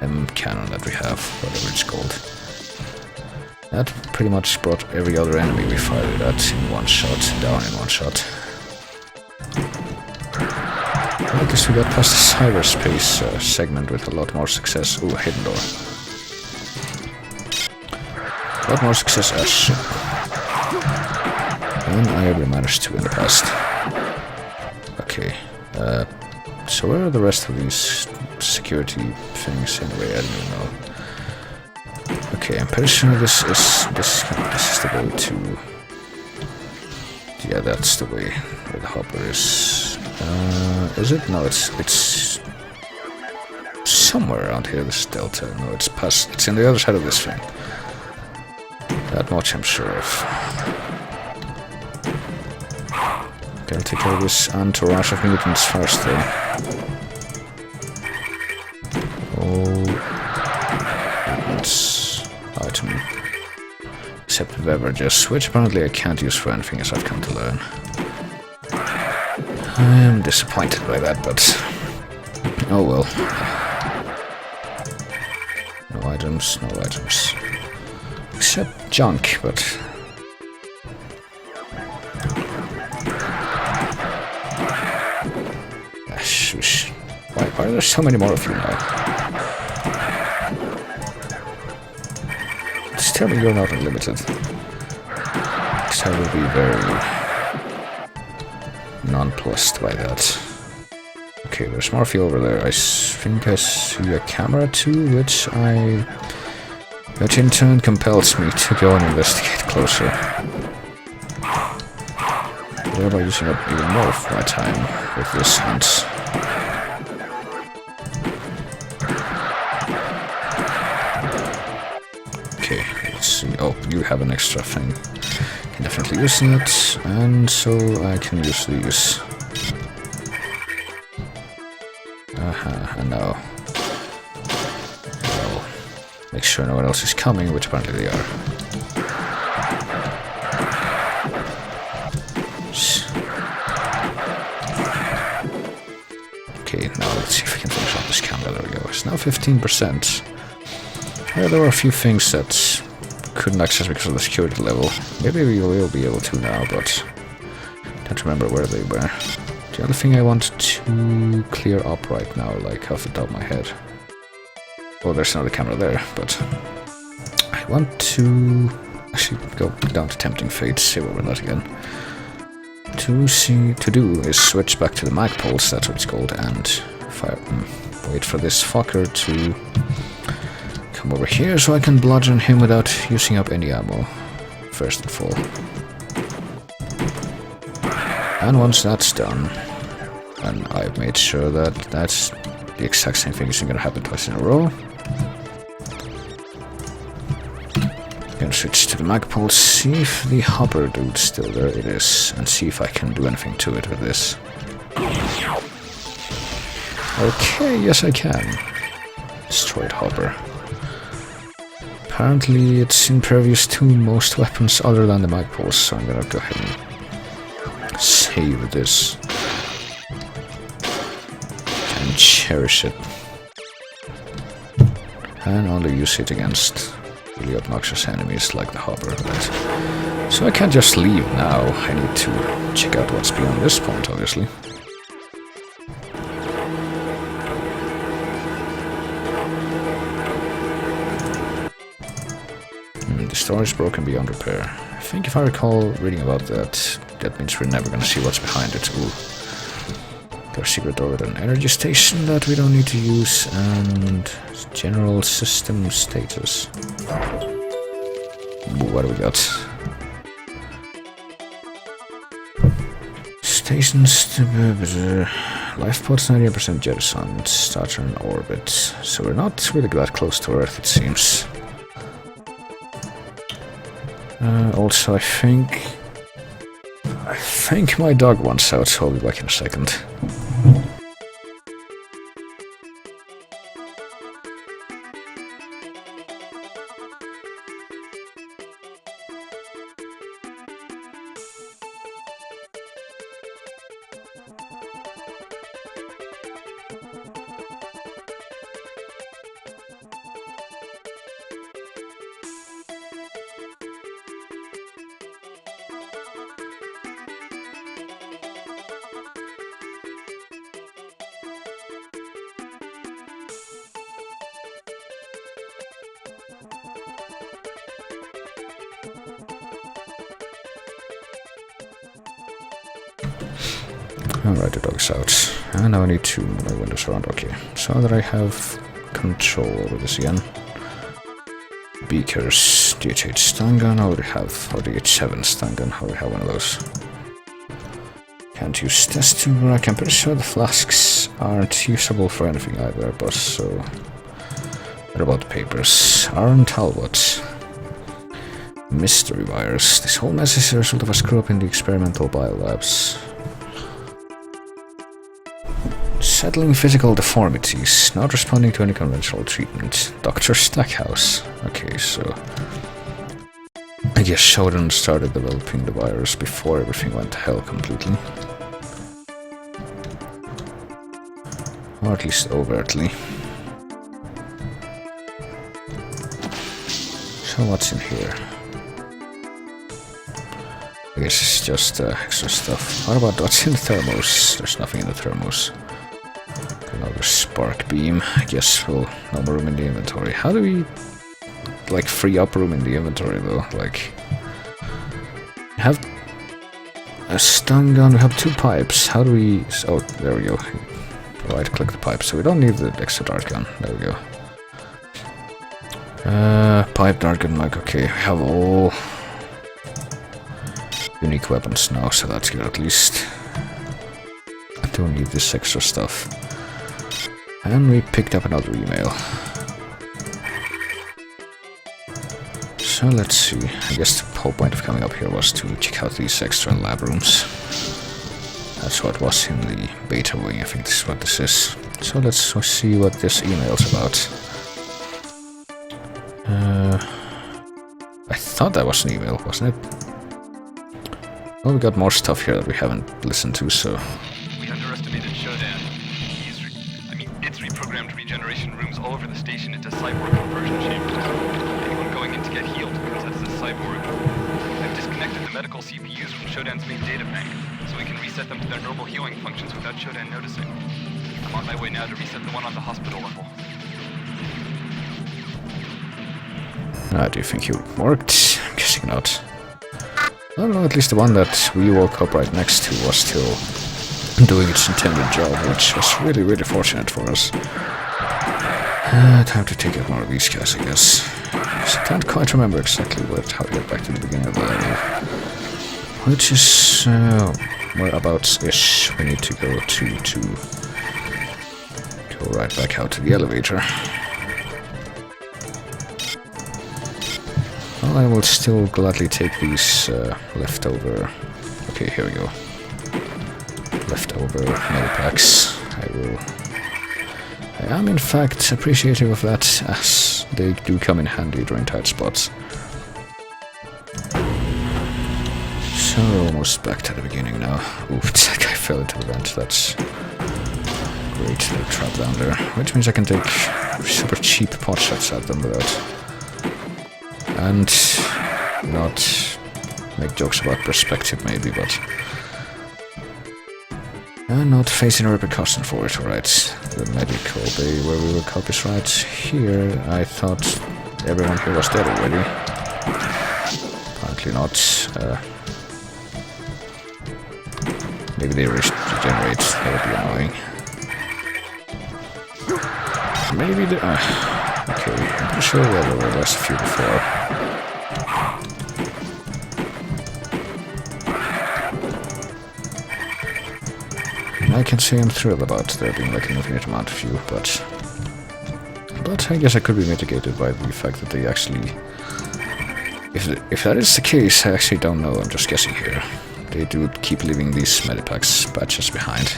M cannon that we have, whatever it's called. That pretty much brought every other enemy we fired at in one shot, down in one shot. I guess we got past the cyberspace segment with a lot more success. Ooh, a hidden door. A lot more success as shit. And I ever managed to in the past. Okay. So where are the rest of these security things anyway? I don't even know. Okay, I'm pretty sure this is the way to Yeah, that's the way where the hopper is. Is it? No, it's somewhere around here, this delta. No, it's past, it's in the other side of this thing. That much I'm sure of. Okay, I'll take care of this entourage of mutants first though. Oh, mutants. Item. Except beverages, which apparently I can't use for anything as I've come to learn. I am disappointed by that, but oh well. No items, no items. Except junk, but... Shush. Why are there so many more of you now? Just tell me you're not unlimited. Because I will be very nonplussed by that. Okay, there's more of you over there. I think I see a camera too, which in turn compels me to go and investigate closer. Thereby using up even more of my time with this hunt. Okay, let's see. Oh, you have an extra thing. Can definitely use that, and so I can use these. And now I'll make sure no one else is coming, which apparently they are. Okay, now let's see if we can finish off this camera. There we go. It's now 15%. Yeah, there were a few things that couldn't access because of the security level. Maybe we will be able to now, but I don't remember where they were. The other thing I want to clear up right now, like off the top of my head. Oh, there's another camera there, but I want to actually go down to Tempting Fate, see what we're not again. To do is switch back to the mag pulse, that's what it's called, and fire. Wait for this fucker to come over here so I can bludgeon him without using up any ammo, first of all. And once that's done, and I've made sure that that's the exact same thing isn't going to happen twice in a row. I'm going to switch to the mag pulse, see if the hopper dude's still there. It is, and see if I can do anything to it with this. Okay, yes I can. Destroyed hopper. Apparently it's impervious to most weapons other than the mag pulse, so I'm going to go ahead and save this and cherish it, and only use it against really obnoxious enemies like the hopper. So I can't just leave now. I need to check out what's beyond this point, obviously. The storage broken beyond repair. I think if I recall reading about that, that means we're never gonna see what's behind it. Ooh. There's a secret door with an energy station that we don't need to use, and general system status. Ooh, what do we got? Stations, life pods 90% jettisoned, starter in orbit. So we're not really that close to Earth, it seems. Also, I think my dog wants out, so I'll be back in a second. Alright, the dog's out. And now I need to move my windows around. Okay, so that I have control over this again. Beakers, DH8 stun gun, I already have, or DH7 stun gun, I already have one of those. Can't use this to work. I'm pretty sure the flasks aren't usable for anything either, but so... What about the papers? Aaron Talbot. Mystery virus. This whole mess is a result of a screw-up in the experimental biolabs. Settling physical deformities. Not responding to any conventional treatment. Dr. Stackhouse. Okay, so... I guess Shodan started developing the virus before everything went to hell completely. Or at least overtly. So what's in here? I guess it's just extra stuff. What about what's in the thermos? There's nothing in the thermos. Another spark beam. I guess we'll no more room in the inventory. How do we like free up room in the inventory though? Like we have a stun gun, we have 2 pipes. How do we oh there we go. Right click the pipe, so we don't need the extra dart gun. There we go. Pipe, dart gun, mic, okay. We have all unique weapons now, so that's good at least. I don't need this extra stuff. And we picked up another email. So let's see. I guess the whole point of coming up here was to check out these extra lab rooms. That's what was in the beta wing, I think this is what this is. So let's see what this email's about. I thought that was an email, wasn't it? Well, we got more stuff here that we haven't listened to, so... We underestimated Shodan. It's reprogrammed regeneration rooms all over the station into cyborg conversion chambers. Anyone going in to get healed comes as a cyborg. I've disconnected the medical CPUs from Shodan's main data bank, so we can reset them to their normal healing functions without Shodan noticing. I'm on my way now to reset the one on the hospital level. Do you think it worked? I'm guessing not. I don't know, at least the one that we woke up right next to was still doing its intended job, which was really, really fortunate for us. Time to take out more of these guys, I guess. I can't quite remember exactly how to get back to the beginning of the level. Which is whereabouts-ish we need to go to go right back out to the elevator. Well, I will still gladly take these leftover... Okay, here we go. Leftover medipacks. I am in fact appreciative of that, as they do come in handy during tight spots. So we're almost back to the beginning now. Oof, that guy fell into the vent. That's great. They're trapped down there, which means I can take super cheap pot shots at them without... And not make jokes about perspective maybe, but... And not facing a repercussion for it, alright. The medical bay where we woke up is right here. I thought everyone here was dead already. Apparently not. Maybe they regenerate, that would be annoying. Maybe the... okay, I'm pretty sure there were less a few before. I can say I'm thrilled about there being like an infinite amount of you, but I guess it could be mitigated by the fact that they actually... If that is the case, I actually don't know, I'm just guessing here. They do keep leaving these medipacks patches behind.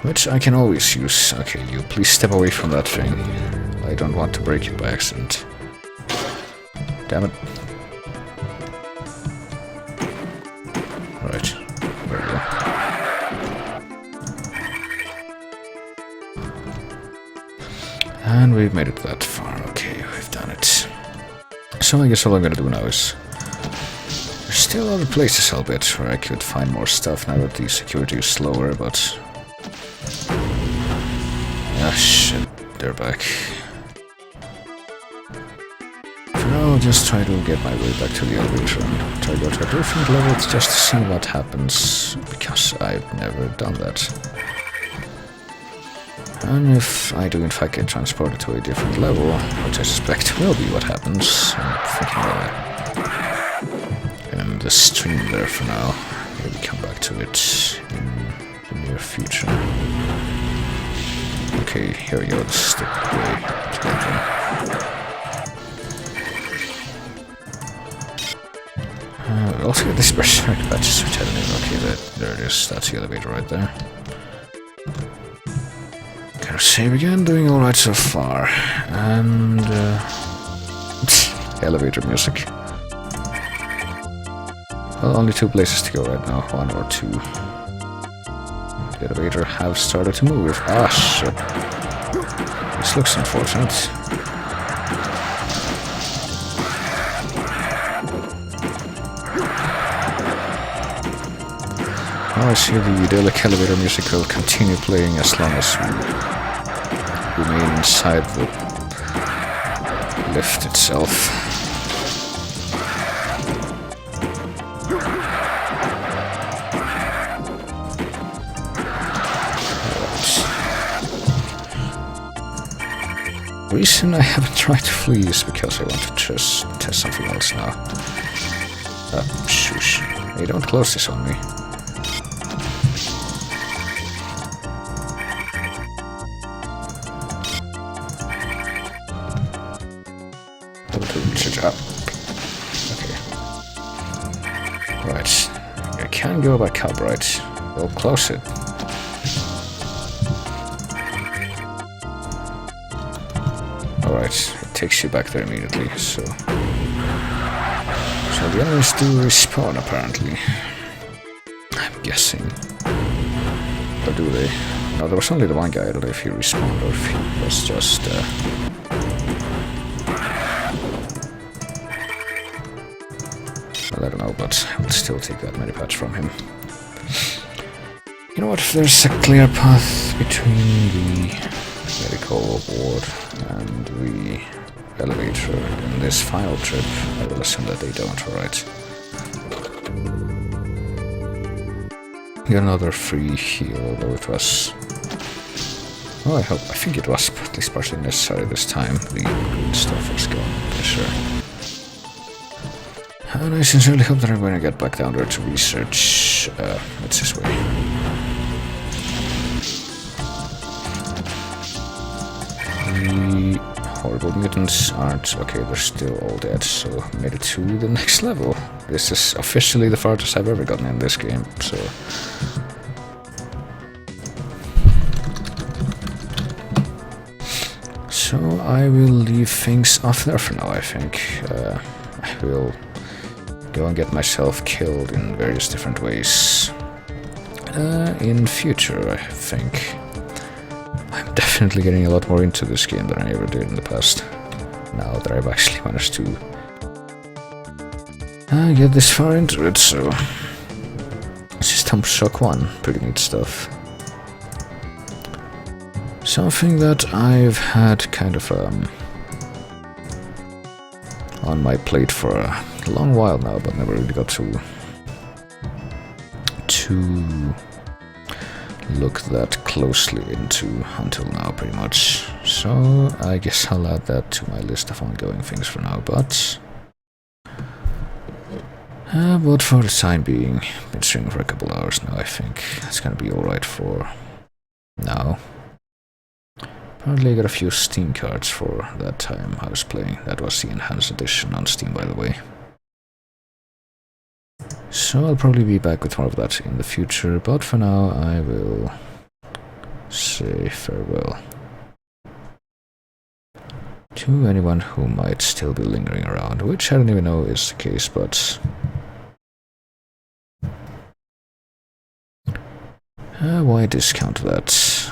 Which I can always use. Okay, you please step away from that thing. I don't want to break it by accident. Damn it. Right, there we go. And we've made it that far. Okay, we've done it. So I guess all I'm gonna do now is... There's still other places, I'll bet, where I could find more stuff now that the security is slower, but... Ah, shit. They're back. For now, I'll just try to get my way back to the elevator and try to go to a different level just to see what happens, because I've never done that. And if I do in fact get transported to a different level, which I suspect will be what happens, I'm thinking I'll end the stream there for now. maybe come back to it in the near future. Okay, here we go, this is the way to get them. We'll also get this berserk badge, which I don't even, okay, there it is, that's the elevator right there. Gotta save again, doing alright so far. And elevator music. Well, only 2 places to go right now, 1 or 2. The elevator have started to move. Ah, shit. This looks unfortunate. Oh, I see the idyllic elevator music will continue playing as long as we remain inside the lift itself. The reason I haven't tried to flee is because I want to just test something else now. Shush. Hey, don't close this on me. Okay. Right. I can go back up, right? We'll close it. Alright, it takes you back there immediately, so the enemies do respawn apparently. I'm guessing. Or do they? No, there was only the one guy, I don't know if he respawned or if he was just well, I don't know, but I would still take that many patch from him. You know what, if there's a clear path between the medical ward and the elevator in this final trip, I will assume that they don't, alright. Got another free heal, although it was... well, I think it was at least partially necessary this time. The green stuff was gone, for sure. And I sincerely hope that I'm going to get back down there to research... it's this way. The horrible mutants aren't... okay, they're still all dead, so made it to the next level. This is officially the farthest I've ever gotten in this game, so... so I will leave things off there for now, I think. I will go and get myself killed in various different ways. In future, I think. I'm definitely getting a lot more into this game than I ever did in the past. Now that I've actually managed to get this far into it, so... System Shock 1, pretty neat stuff. Something that I've had kind of on my plate for a long while now, but never really got to look that closely into until now, pretty much. So I guess I'll add that to my list of ongoing things for now, but for the time being, been streaming for a couple hours now, I think it's gonna be alright for now. Apparently I got a few Steam cards for that time I was playing. That was the Enhanced Edition on Steam, by the way. So I'll probably be back with more of that in the future, but for now I will say farewell to anyone who might still be lingering around, which I don't even know is the case, but why discount that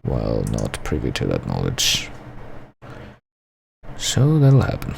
while not privy to that knowledge? So that'll happen.